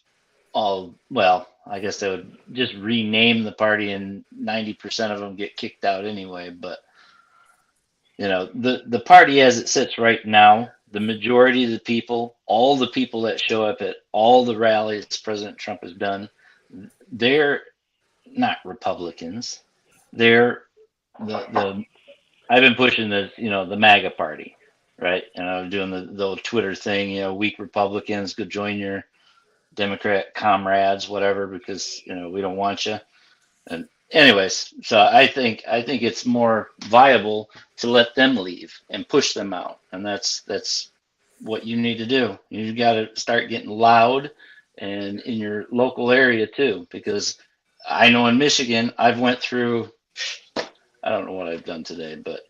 all. Well, I guess they would just rename the party, and 90% of them get kicked out anyway. But the party as it sits right now, the majority of the people, all the people that show up at all the rallies President Trump has done, they're not Republicans. They're the I've been pushing the MAGA party, right? Doing the old Twitter thing, weak Republicans, go join your Democrat comrades, whatever, because we don't want you. And anyways, so I think it's more viable to let them leave and push them out, and that's what you need to do. You got to start getting loud, and in your local area too, because I know in Michigan I've went through. I don't know what I've done today, but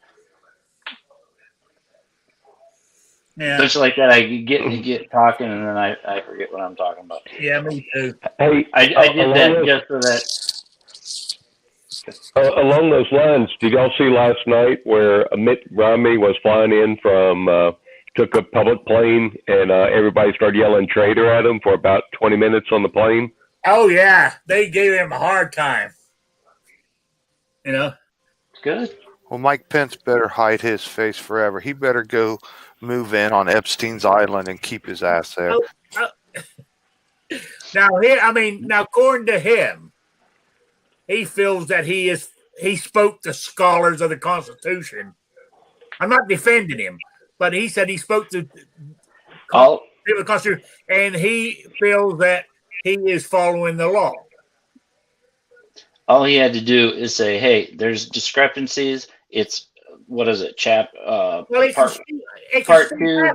Yeah. Just like that, I get talking, and then I forget what I'm talking about. Yeah, me too. Hey, I did that just so that. along those lines, did y'all see last night where Mitt Romney was flying in from, took a public plane and everybody started yelling traitor at him for about 20 minutes on the plane? Oh yeah, they gave him a hard time. You know. It's good. Well, Mike Pence better hide his face forever. He better go move in on Epstein's Island and keep his ass there. Now according to him, he feels that he spoke to scholars of the Constitution. I'm not defending him, but he said he spoke to the Constitution, and he feels that he is following the law. All he had to do is say, "Hey, there's discrepancies. It's what is it, part 2,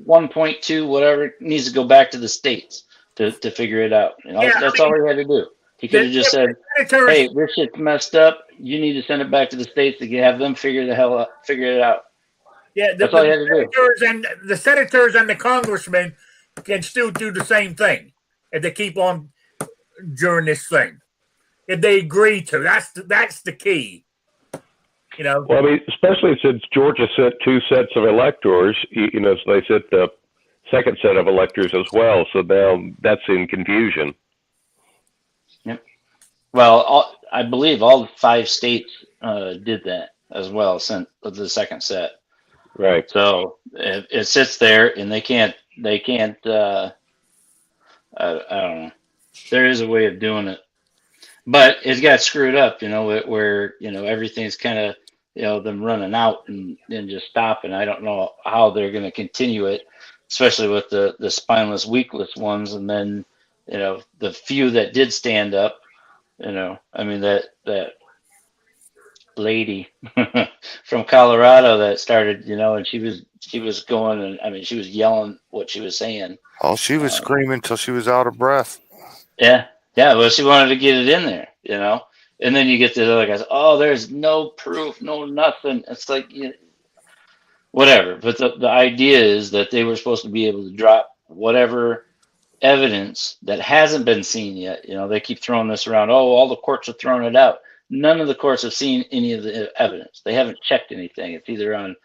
1.2, whatever. It needs to go back to the states to figure it out. You know, that's all he had to do. He could have just said, "Hey, this shit's messed up. You need to send it back to the states to have them figure it out." Yeah, that's all he had to do. The senators and the congressmen can still do the same thing if they keep on during this thing. If they agree to, that's the key. You know. Well, I mean, especially since Georgia sent 2 sets of electors, you know, so they sent the second set of electors as well. So now that's in confusion. Yep. Well, I believe all 5 states did that as well, sent the second set. Right. So it sits there, and they can't. I don't know. There is a way of doing it. But it got screwed up, you know, where, you know, everything's kind of, you know, them running out and just stopping. I don't know how they're going to continue it, especially with the spineless, weakless ones. And then, you know, the few that did stand up, you know, I mean, that lady from Colorado that started, you know, and she was going, and I mean, she was yelling what she was saying. Oh, she was screaming till she was out of breath. Yeah. Yeah, well, she wanted to get it in there, you know, and then you get the other guys. Oh, there's no proof, no nothing. It's like, whatever. But the idea is that they were supposed to be able to drop whatever evidence that hasn't been seen yet. You know, they keep throwing this around. Oh, all the courts are throwing it out. None of the courts have seen any of the evidence. They haven't checked anything. It's either on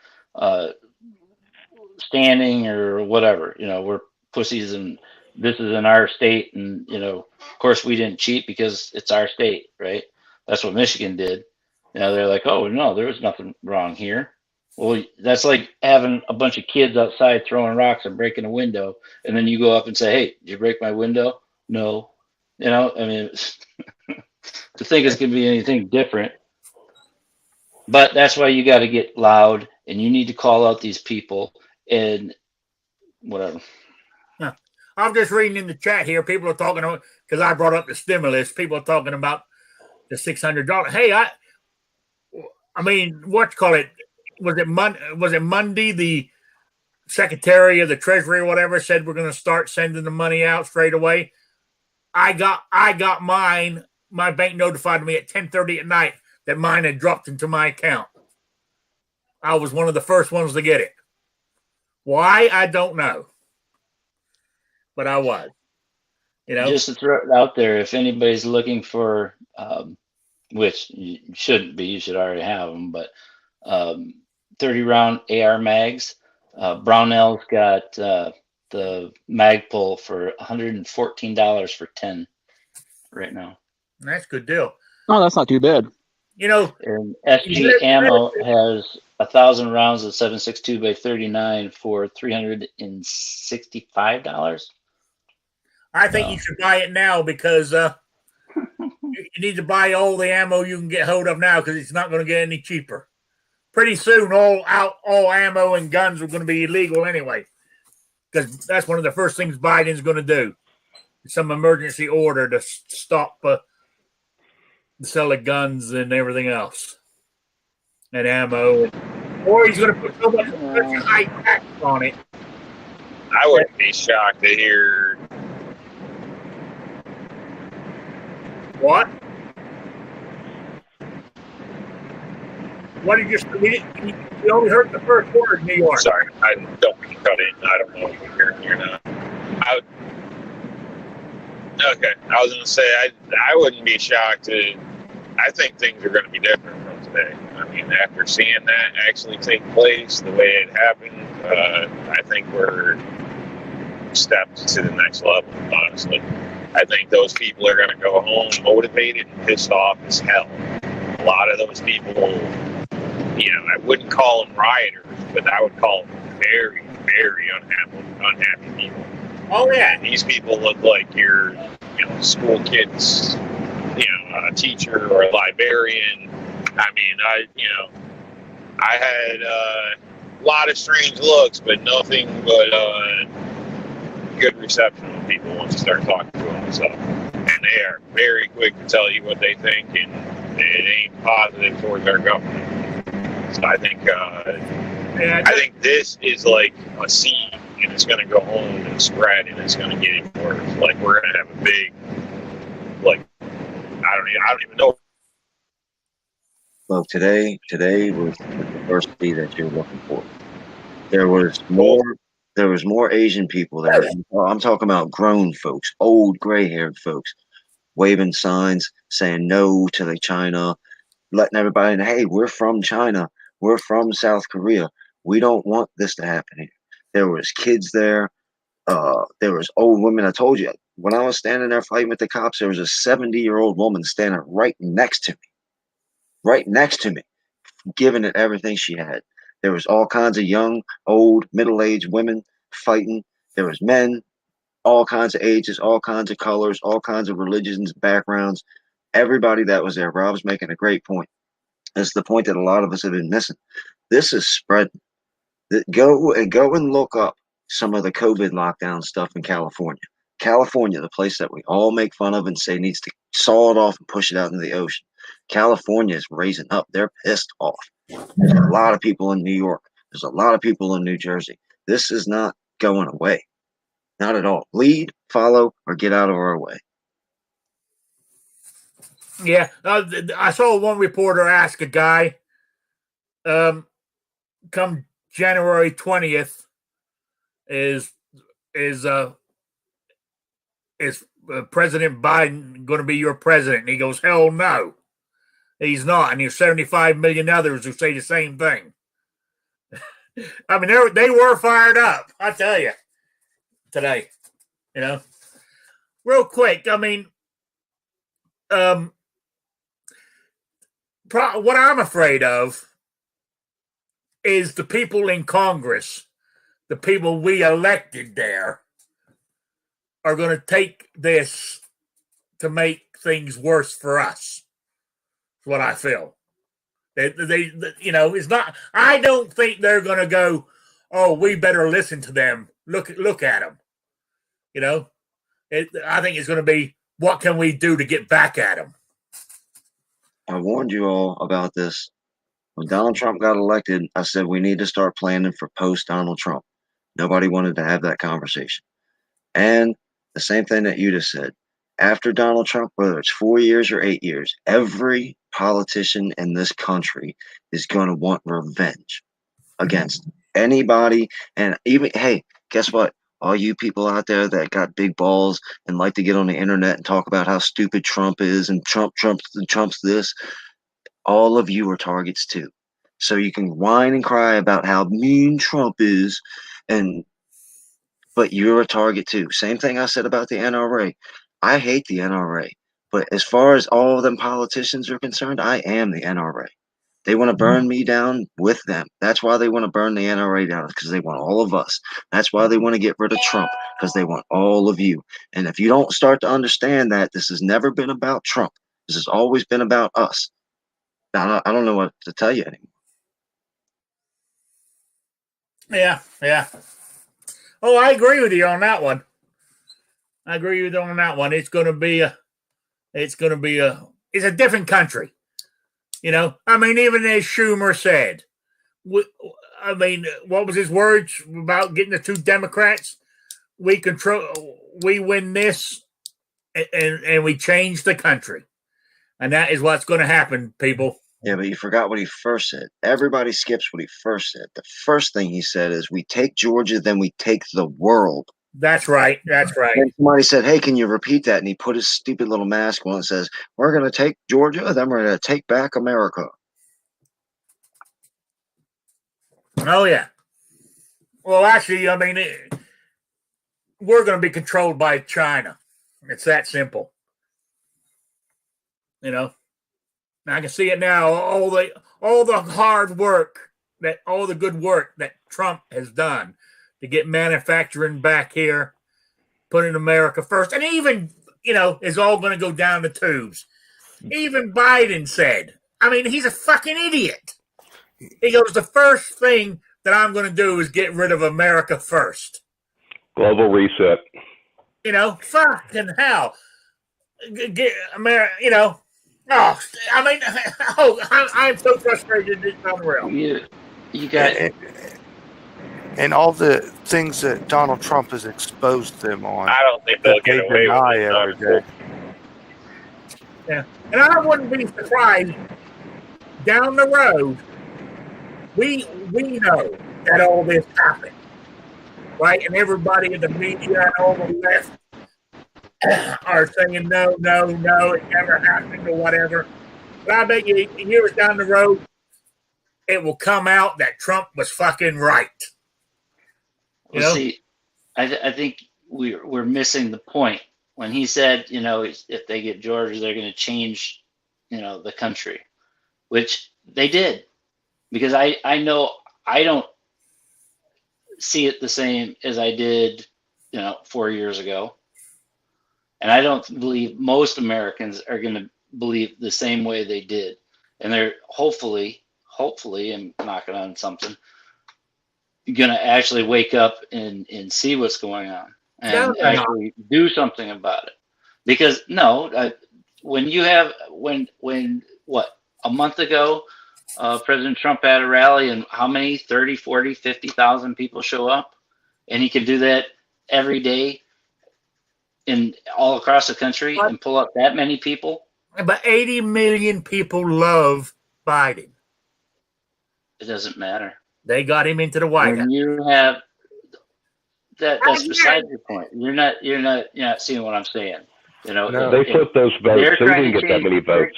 standing or whatever. You know, we're pussies and this is in our state, and you know, of course, we didn't cheat because it's our state, right? That's what Michigan did. You know, they're like, oh no, there was nothing wrong here. Well, that's like having a bunch of kids outside throwing rocks and breaking a window, and then you go up and say, hey, did you break my window? No. You know, I mean, to think it's going to be anything different. But that's why you got to get loud, and you need to call out these people and whatever. I'm just reading in the chat here. People are talking about, because I brought up the stimulus. People are talking about the $600. Hey, I mean, what you call it? Was it Monday? The Secretary of the Treasury or whatever said we're going to start sending the money out straight away. I got mine. My bank notified me at 10:30 at night that mine had dropped into my account. I was one of the first ones to get it. Why? I don't know. But I was, you know. Just to throw it out there, if anybody's looking for, which you shouldn't be, you should already have them, but 30-round AR mags. Brownell's got the mag pull for $114 for 10 right now. That's a good deal. Oh, that's not too bad. You know, and SG Ammo has 1,000 rounds of 7.62 by 39 for $365. I think you should buy it now because you need to buy all the ammo you can get hold of now because it's not going to get any cheaper. Pretty soon, all ammo and guns are going to be illegal anyway, because that's one of the first things Biden's going to do. Some emergency order to stop the sale of guns and everything else, and ammo, or he's going to put so much high tax on it. I wouldn't be shocked to hear. What? What did you say? We only heard the first word, New York. Sorry, I don't mean to cut in. I don't know if you can hear me or not. Okay, I was going to say I wouldn't be shocked. I think things are going to be different from today. I mean, after seeing that actually take place, the way it happened, I think we're stepped to the next level, honestly. I think those people are going to go home motivated and pissed off as hell. A lot of those people, I wouldn't call them rioters, but I would call them very, very unhappy people. Oh, yeah. And these people look like your, school kids, a teacher or a librarian. I mean, I had a lot of strange looks, but nothing but good reception when people want to start talking to them. So, and they are very quick to tell you what they think, and it ain't positive towards our government. So I think this is like a seed, and it's going to go home and spread, and it's going to get even worse. Like we're going to have a big, I don't even know. Well, today was the diversity that you're looking for. There was more Asian people there. I'm talking about grown folks, old gray-haired folks, waving signs saying no to the China, letting everybody know, hey, we're from China, we're from South Korea. We don't want this to happen here. There was kids there. There was old women. I told you, when I was standing there fighting with the cops, there was a 70-year-old woman standing right next to me, giving it everything she had. There was all kinds of young, old, middle-aged women fighting. There was men, all kinds of ages, all kinds of colors, all kinds of religions, backgrounds. Everybody that was there. Rob's making a great point. It's the point that a lot of us have been missing. This is spreading. Go and look up some of the COVID lockdown stuff in California. California, the place that we all make fun of and say needs to saw it off and push it out into the ocean. California is raising up. They're pissed off. There's a lot of people in New York. There's a lot of people in New Jersey. This is not going away. Not at all. Lead, follow, or get out of our way. Yeah. I saw one reporter ask a guy, come January 20th, is President Biden going to be your president? And he goes, hell no, he's not. And there's 75 million others who say the same thing. I mean, they were fired up, I tell you, today. Real quick, I mean, what I'm afraid of is the people in Congress, the people we elected there, are going to take this to make things worse for us. That's what I feel. They it's not. I don't think they're going to go, oh, we better listen to them. Look at them. I think it's going to be, what can we do to get back at them? I warned you all about this. When Donald Trump got elected, I said we need to start planning for post-Donald Trump. Nobody wanted to have that conversation. And the same thing that you just said. After Donald Trump, whether it's 4 years or 8 years, every politician in this country is going to want revenge against anybody. And even, hey, guess what? All you people out there that got big balls and like to get on the internet and talk about how stupid Trump is and Trump's this, all of you are targets too. So you can whine and cry about how mean Trump is, but you're a target too. Same thing I said about the NRA. I hate the NRA, but as far as all of them politicians are concerned, I am the NRA. They want to burn me down with them. That's why they want to burn the NRA down, because they want all of us. That's why they want to get rid of Trump, because they want all of you. And if you don't start to understand that, this has never been about Trump. This has always been about us. I don't know what to tell you anymore. Yeah. Oh, I agree with you on that one. It's going to be it's a different country. I mean, even as Schumer said, what was his words about getting the two Democrats? We win this, and we change the country. And that is what's going to happen, people. Yeah, but you forgot what he first said. Everybody skips what he first said. The first thing he said is, "We take Georgia, then we take the world." That's right. That's right. Then somebody said, "Hey, can you repeat that?" And he put his stupid little mask on and says, "We're going to take Georgia, then we're going to take back America." Oh, yeah. Well, actually, I mean, we're going to be controlled by China. It's that simple. You know, and I can see it now. All the hard work all the good work that Trump has done to get manufacturing back here, putting America first, and even is all going to go down the tubes. Even Biden said, I mean, he's a fucking idiot. He goes, the first thing that I'm going to do is get rid of America first. Global reset. Fucking hell. Get America, Oh, I mean, I'm so frustrated. It's unreal. You got and all the things that Donald Trump has exposed them on. I don't think they'll get away with it. Every day. Yeah, and I wouldn't be surprised down the road. We know that all this happened, right? And everybody in the media and all the left are saying no, it never happened or whatever. But I bet you years down the road, it will come out that Trump was fucking right. See, I think we're missing the point when he said, if they get Georgia, they're going to change, the country, which they did, because I know I don't see it the same as I did, 4 years ago. And I don't believe most Americans are going to believe the same way they did. And they're hopefully, I'm knocking on something, going to actually wake up and see what's going on and actually do something about it. Because when a month ago, President Trump had a rally and how many, 30, 40, 50,000 people show up, and he can do that every day in all across the country and pull up that many people. But 80 million people love Biden. It doesn't matter. They got him into the White House. You have that's beside your point. You're not seeing what I'm saying. They flip those votes. They didn't get that many votes.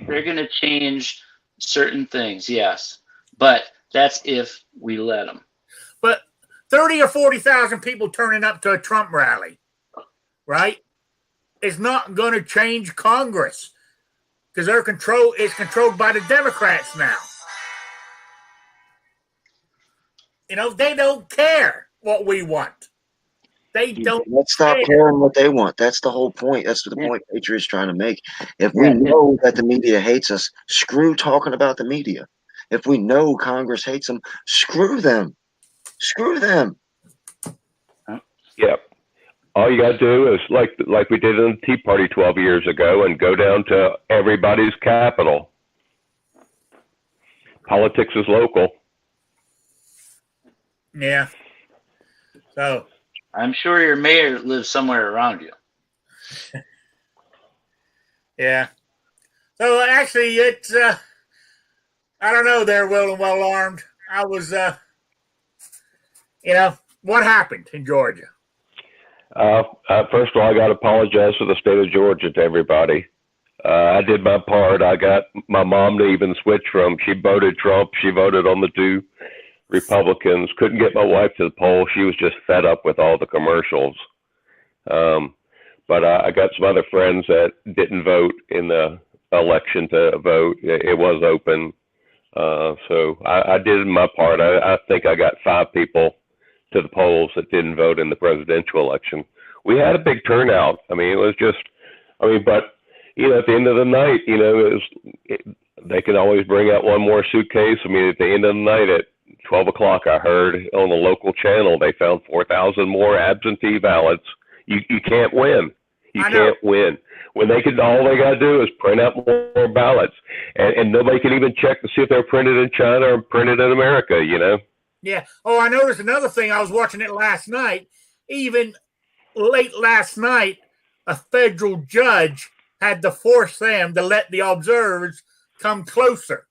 They're going to change certain things, yes, but that's if we let them. But 30 or 40,000 people turning up to a Trump rally, right, is not going to change Congress because it's controlled by the Democrats now. They don't care what we want. They don't. Let's stop caring what they want. That's the whole point. That's the point Patriot's trying to make. If we know that the media hates us, screw talking about the media. If we know Congress hates them, screw them. Screw them. Yep. All you got to do is like we did in the Tea Party 12 years ago and go down to everybody's capital. Politics is local. Yeah. So I'm sure your mayor lives somewhere around you. Yeah. So actually, it's I don't know. They're well armed. I was, what happened in Georgia? First of all, I got to apologize for the state of Georgia to everybody. I did my part. I got my mom to even switch from. She voted Trump. She voted on the two Republicans. Couldn't get my wife to the poll. She was just fed up with all the commercials. But I got some other friends that didn't vote in the election to vote. It was open. So I did my part. I think I got 5 people to the polls that didn't vote in the presidential election. We had a big turnout. I mean, it was just, but, at the end of the night, they can always bring out one more suitcase. I mean, at the end of the night at 12 o'clock, I heard on the local channel, they found 4,000 more absentee ballots. You can't win. You can't win. When all they got to do is print out more ballots, and nobody can even check to see if they're printed in China or printed in America, Yeah. Oh, I noticed another thing. I was watching it last night. Even late last night, a federal judge had to force them to let the observers come closer.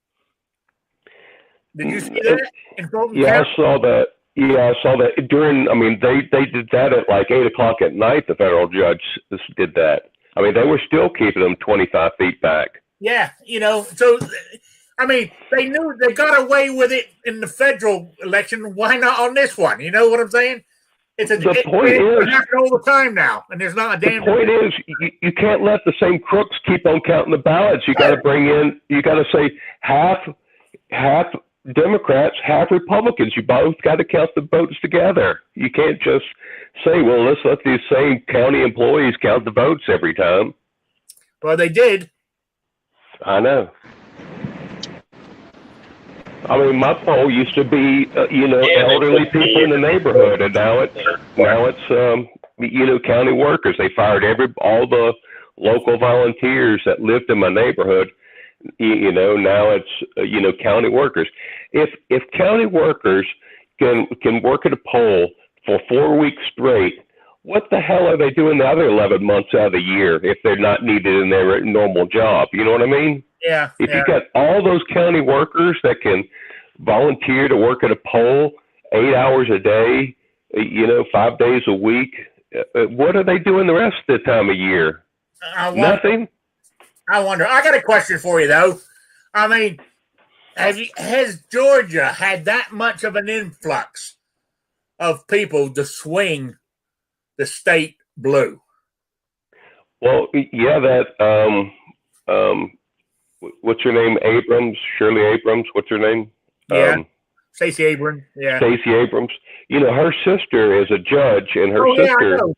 Did you see that in Fulton Yeah, County? I saw that. Yeah, I saw that during. I mean, they did that at like 8 o'clock at night. The federal judge did that. I mean, they were still keeping them 25 feet back. Yeah, so I mean, they knew they got away with it in the federal election. Why not on this one? You know what I'm saying? It's happening all the time now, and there's not a damn. The point is, you can't let the same crooks keep on counting the ballots. You got to bring in. You got to say half Democrats, half Republicans. You both got to count the votes together. You can't just say, well, let's let these same county employees count the votes every time. Well, they did. I know. I mean, my poll used to be, elderly people in the neighborhood, and now it's county workers. They fired all the local volunteers that lived in my neighborhood. Now it's county workers. If county workers can work at a poll for 4 weeks straight, what the hell are they doing the other 11 months out of the year if they're not needed in their normal job? You know what I mean? Yeah. If you got all those county workers that can volunteer to work at a poll 8 hours a day, 5 days a week, what are they doing the rest of the time of year? Nothing. I wonder. I got a question for you though. I mean, has Georgia had that much of an influx of people to swing the state blue? Well, yeah, that what's her name? Shirley Abrams. What's her name? Yeah, Stacey Abrams. Yeah, Stacey Abrams. Her sister is a judge, and her sister. Yeah,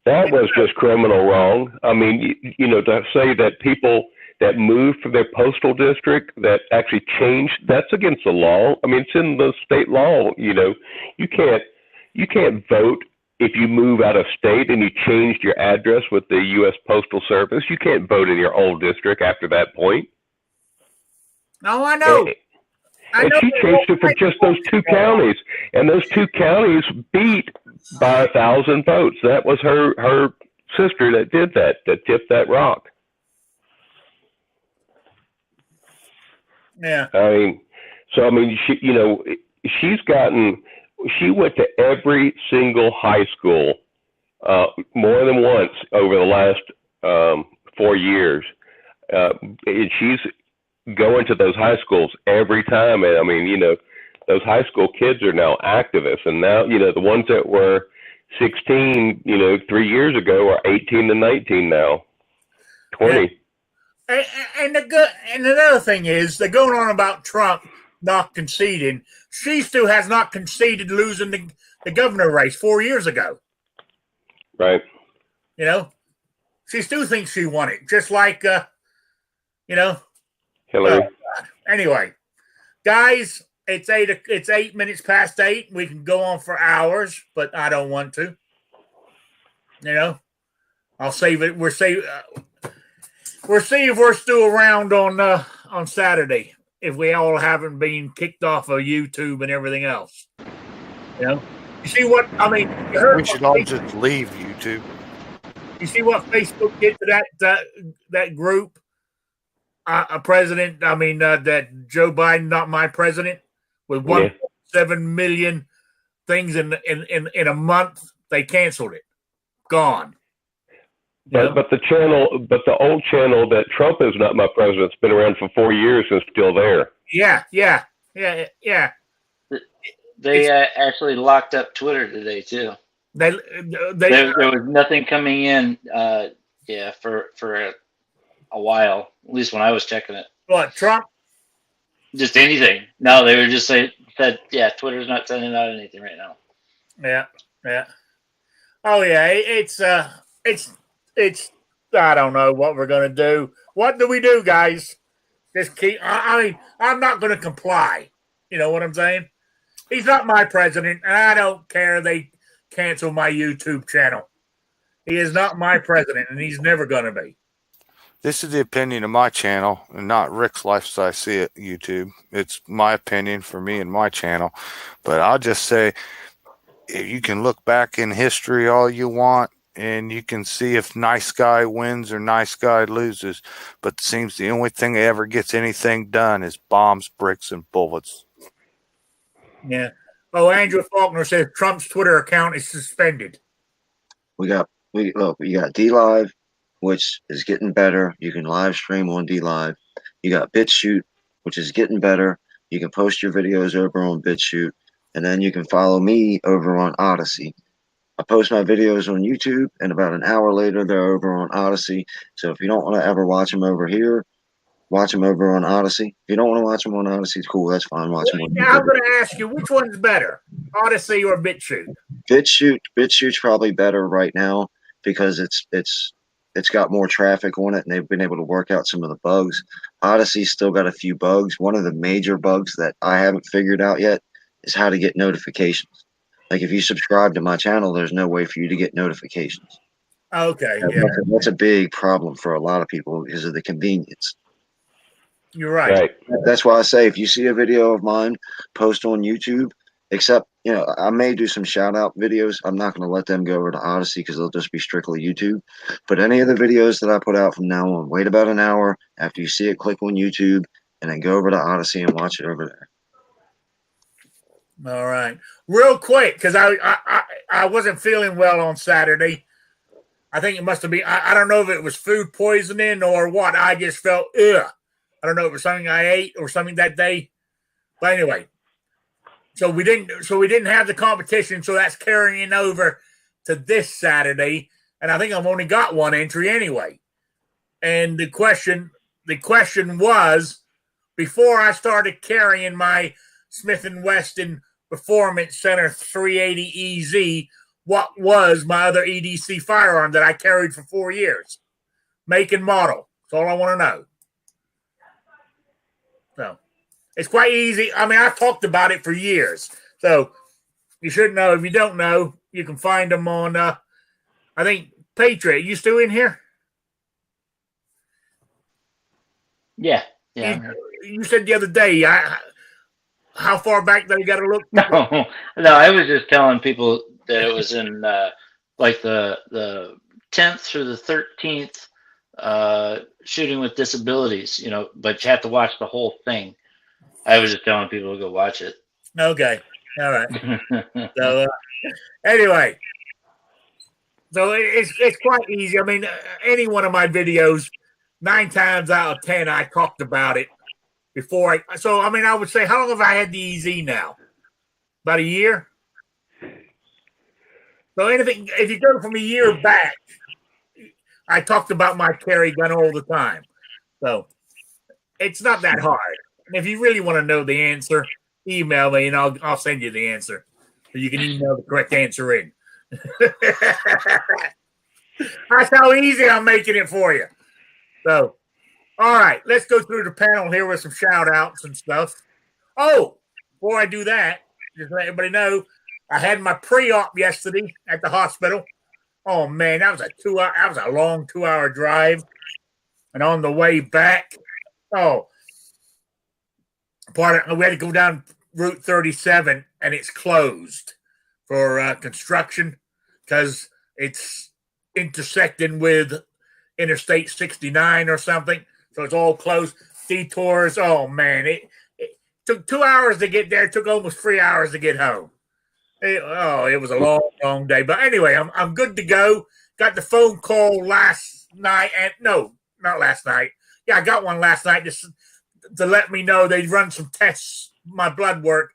that was just criminal wrong. I mean, to say that people that moved from their postal district that actually changed, that's against the law. I mean, it's in the state law. You can't vote if you move out of state and you changed your address with the U.S. Postal Service. You can't vote in your old district after that point. No, I know. And she changed it for just those 2 counties, and those 2 counties beat by 1,000 votes. That was her sister that did that tipped that rock. Yeah. She went to every single high school more than once over the last 4 years, and she's going to those high schools every time. And I mean, those high school kids are now activists, and now the ones that were 16 3 years ago are 18 to 19 now, 20. And another thing is, they're going on about Trump not conceding. She still has not conceded losing the governor race 4 years ago. Right. She still thinks she won it, just like Hillary. Anyway, guys, it's 8 minutes past 8. We can go on for hours, but I don't want to. I'll save it. We'll see if we're still around on Saturday, if we all haven't been kicked off of YouTube and everything else. You see what I mean? We should all just leave YouTube. You see what Facebook did to that group? A president. I mean, that Joe Biden, not my president, with 1.7 million things in a month. They canceled it. Gone. But the old channel that Trump is not my president's been around for 4 years and still there. Yeah. They actually locked up Twitter today too. There was nothing coming in. For a while, at least when I was checking it. What, Trump? Just anything. No, they were just said, Twitter's not sending out anything right now. Yeah. Oh yeah, it's I don't know what we're gonna do. What do we do, guys? Just keep. I mean, I'm not gonna comply. You know what I'm saying? He's not my president, and I don't care. They cancel my YouTube channel. He is not my president, and he's never gonna be. This is the opinion of my channel and not Rick's Life as I See It YouTube. It's my opinion for me and my channel. But I'll just say, if you can look back in history all you want, and you can see if nice guy wins or nice guy loses. But it seems the only thing that ever gets anything done is bombs, bricks, and bullets. Yeah. Oh, Andrew Faulkner says Trump's Twitter account is suspended. We got D Live, which is getting better. You can live stream on D Live. You got BitChute, which is getting better. You can post your videos over on BitChute, and then you can follow me over on Odyssey. I post my videos on YouTube, and about an hour later, they're over on Odyssey. So if you don't want to ever watch them over here, watch them over on Odyssey. If you don't want to watch them on Odyssey, it's cool. That's fine. Watch them on Now I'm going to ask you, which one's better, Odyssey or BitChute? BitChute's probably better right now because it's got more traffic on it, and they've been able to work out some of the bugs. Odyssey's still got a few bugs. One of the major bugs that I haven't figured out yet is how to get notifications. Like if you subscribe to my channel, there's no way for you to get notifications. Okay, yeah. That's a big problem for a lot of people because of the convenience. You're right. That's why I say if you see a video of mine, post on YouTube, except, I may do some shout out videos. I'm not going to let them go over to Odyssey because they'll just be strictly YouTube. But any of the videos that I put out from now on, wait about an hour. After you see it, click on YouTube and then go over to Odyssey and watch it over there. All right. Real quick, because I wasn't feeling well on Saturday. I think it must have been, I don't know if it was food poisoning or what. I just felt, ugh. I don't know if it was something I ate or something that day. But anyway, so we didn't have the competition, so that's carrying over to this Saturday. And I think I've only got one entry anyway. And the question was, before I started carrying my Smith & Wesson Performance Center 380 EZ, what was my other EDC firearm that I carried for 4 years? Make and model. That's all I want to know. So it's quite easy. I mean, I've talked about it for years. So you should know. If you don't know, you can find them on, I think, Patriot. You still in here? Yeah. You said the other day, how far back do you got to look? No, I was just telling people that it was in like the 10th through the 13th shooting with disabilities, but you have to watch the whole thing. I was just telling people to go watch it. Okay. All right. So anyway, so it's quite easy. I mean, any one of my videos, 9 times out of 10, I talked about it before. I would say, how long have I had the EZ now? About a year? So anything, if you go from a year back, I talked about my carry gun all the time. So it's not that hard. And if you really want to know the answer, email me and I'll send you the answer. So you can email the correct answer in. That's how easy I'm making it for you. So, all right, let's go through the panel here with some shout outs and stuff. Oh, before I do that, just let everybody know, I had my pre-op yesterday at the hospital. Oh man, that was a long 2-hour drive. And on the way back, we had to go down Route 37 and it's closed for construction because it's intersecting with Interstate 69 or something. So it's all closed. Detours. Oh man, it took 2 hours to get there. It took almost 3 hours to get home. It was a long, long day. But anyway, I'm good to go. Got the phone call last night. No, not last night. Yeah, I got one last night just to let me know they'd run some tests, my blood work.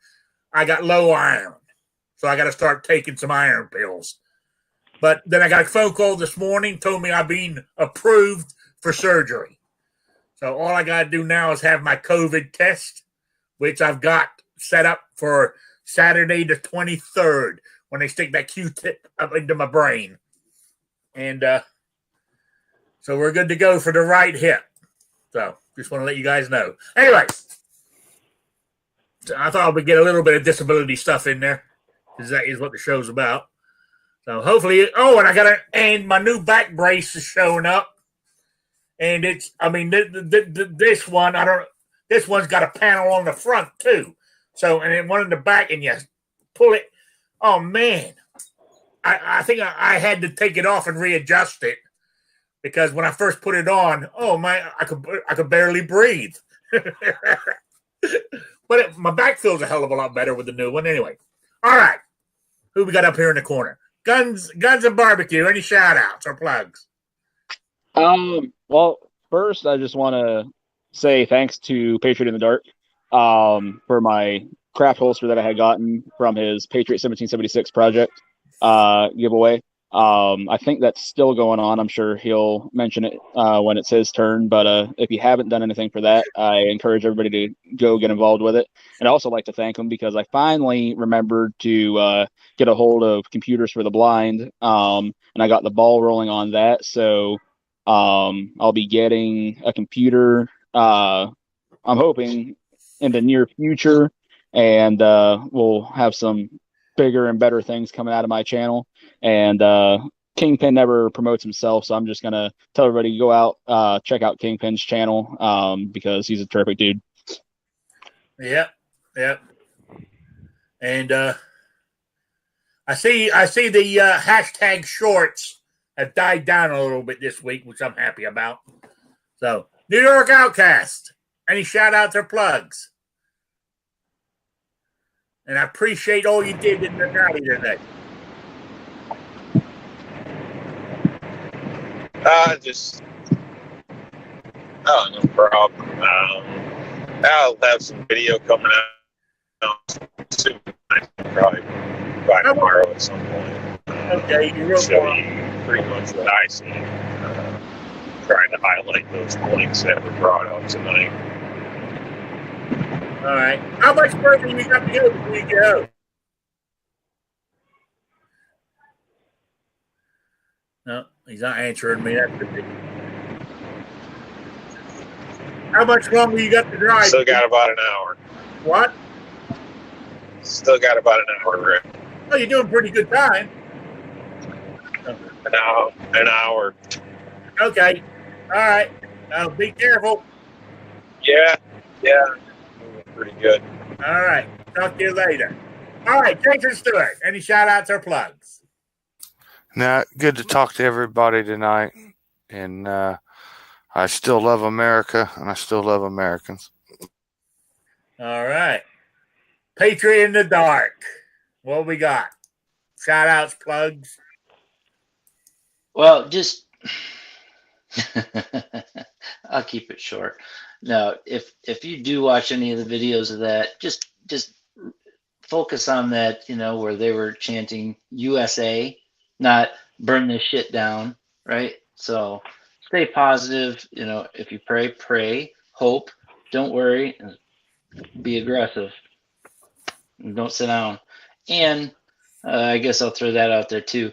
I got low iron. So I got to start taking some iron pills. But then I got a phone call this morning, told me I've been approved for surgery. So all I got to do now is have my COVID test, which I've got set up for Saturday the 23rd when they stick that Q-tip up into my brain. And so we're good to go for the right hip. So just want to let you guys know. Anyway, so I thought I would get a little bit of disability stuff in there because that is what the show's about. So hopefully, and my new back brace is showing up. And this one, this one's got a panel on the front too. So, and then one in the back, and you pull it. Oh man, I think I had to take it off and readjust it because when I first put it on, oh my, I could barely breathe. But my back feels a hell of a lot better with the new one. Anyway, all right, who we got up here in the corner? Guns and Barbecue. Any shout outs or plugs? Well, first I just want to say thanks to Patriot in the Dark for my craft holster that I had gotten from his Patriot 1776 project giveaway. I think that's still going on. I'm sure he'll mention it when it's his turn. But if you haven't done anything for that, I encourage everybody to go get involved with it. And I also like to thank him because I finally remembered to get a hold of Computers for the Blind, and I got the ball rolling on that. So I'll be getting a computer. I'm hoping in the near future, and we'll have some bigger and better things coming out of my channel. And Kingpin never promotes himself, so I'm just gonna tell everybody to go out, check out Kingpin's channel because he's a terrific dude. Yep. And I see the hashtag shorts have died down a little bit this week, which I'm happy about. So, New York Outcast, any shout outs or plugs? And I appreciate all you did in the rally today. No problem. I'll have some video coming out soon. Probably by tomorrow at some point. Okay, you real show you pretty much what I see. Trying to highlight those points that were brought up tonight. All right. How much further you got to go before you go? No, he's not answering me. That's the How much longer you got to drive? Still got about an hour. What? Still got about an hour, Rick. Oh, you're doing pretty good time. An hour. Okay. All right. Be careful. Yeah. Moving pretty good. All right. Talk to you later. All right. Jason Stewart. Any shout outs or plugs? Now, good to talk to everybody tonight. And I still love America, and I still love Americans. All right. Patriot in the Dark. What we got? Shout outs, plugs. Well, just I'll keep it short. Now, if you do watch any of the videos of that, just focus on that, where they were chanting USA, not burn this shit down, right? So stay positive. If you pray, hope, don't worry, and be aggressive. And don't sit down. And I guess I'll throw that out there too.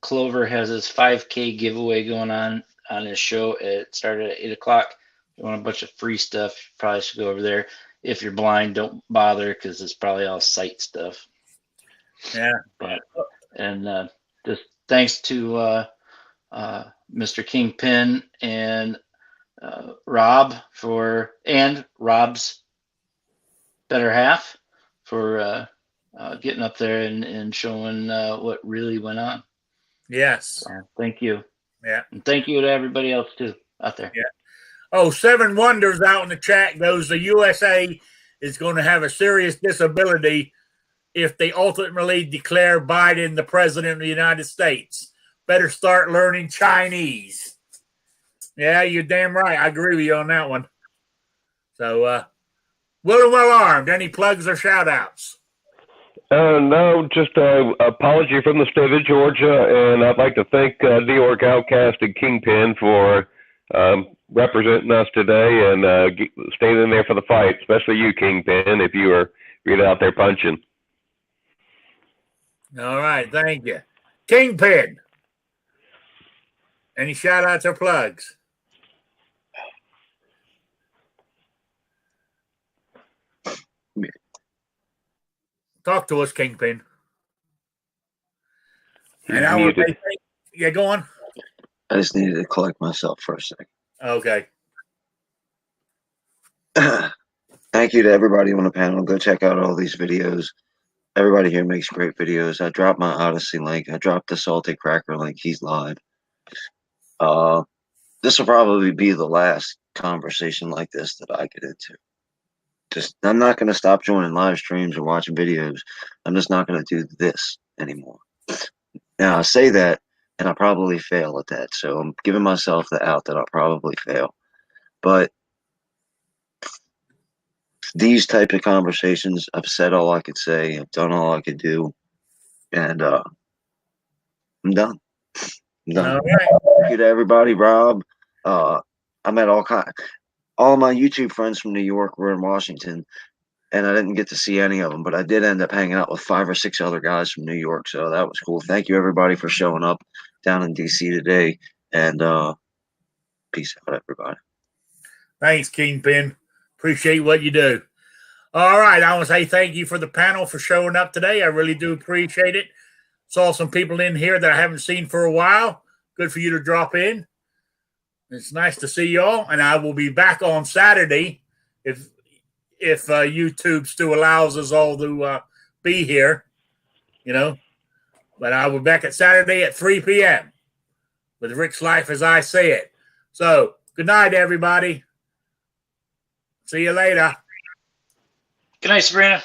Clover has his 5K giveaway going on his show. It started at 8 o'clock. You want a bunch of free stuff, you probably should go over there. If you're blind, don't bother because it's probably all sight stuff. Yeah. And just thanks to Mr. Kingpin and Rob and Rob's better half for getting up there and showing what really went on. Yes. Thank you. Yeah. And thank you to everybody else too out there. Yeah. Oh, Seven Wonders out in the chat goes, the USA is going to have a serious disability if they ultimately declare Biden the president of the United States. Better start learning Chinese. Yeah, you're damn right. I agree with you on that one. So, Will and Well Armed, any plugs or shout outs? No, just an apology from the state of Georgia, and I'd like to thank New York Outcast and Kingpin for representing us today and staying in there for the fight, especially you, Kingpin, if you were out there punching. All right, thank you. Kingpin, any shout outs or plugs? Talk to us, Kingpin. And I would say, yeah, go on. I just needed to collect myself for a second. Okay. Thank you to everybody on the panel. Go check out all these videos. everybody here makes great videos. I dropped my Odyssey link. I dropped the Salty Cracker link. He's live. This will probably be the last conversation like this that I get into. Just, I'm not going to stop joining live streams or watching videos. I'm just not going to do this anymore. Now, I say that, and I probably fail at that. So I'm giving myself the out that I'll probably fail. But these type of conversations, I've said all I could say. I've done all I could do. And I'm done. I'm done. All right. Thank you to everybody. Rob, I met all of my YouTube friends from New York were in Washington, and I didn't get to see any of them, but I did end up hanging out with 5 or 6 other guys from New York, so that was cool. Thank you, everybody, for showing up down in D.C. today, and peace out, everybody. Thanks, Kingpin. Appreciate what you do. All right. I want to say thank you for the panel for showing up today. I really do appreciate it. Saw some people in here that I haven't seen for a while. Good for you to drop in. It's nice to see y'all, and I will be back on Saturday if YouTube still allows us all to be here, you know. But I will be back at Saturday at 3 p.m. with Rick's Life as I say it. So, good night, everybody. See you later. Good night, Sabrina.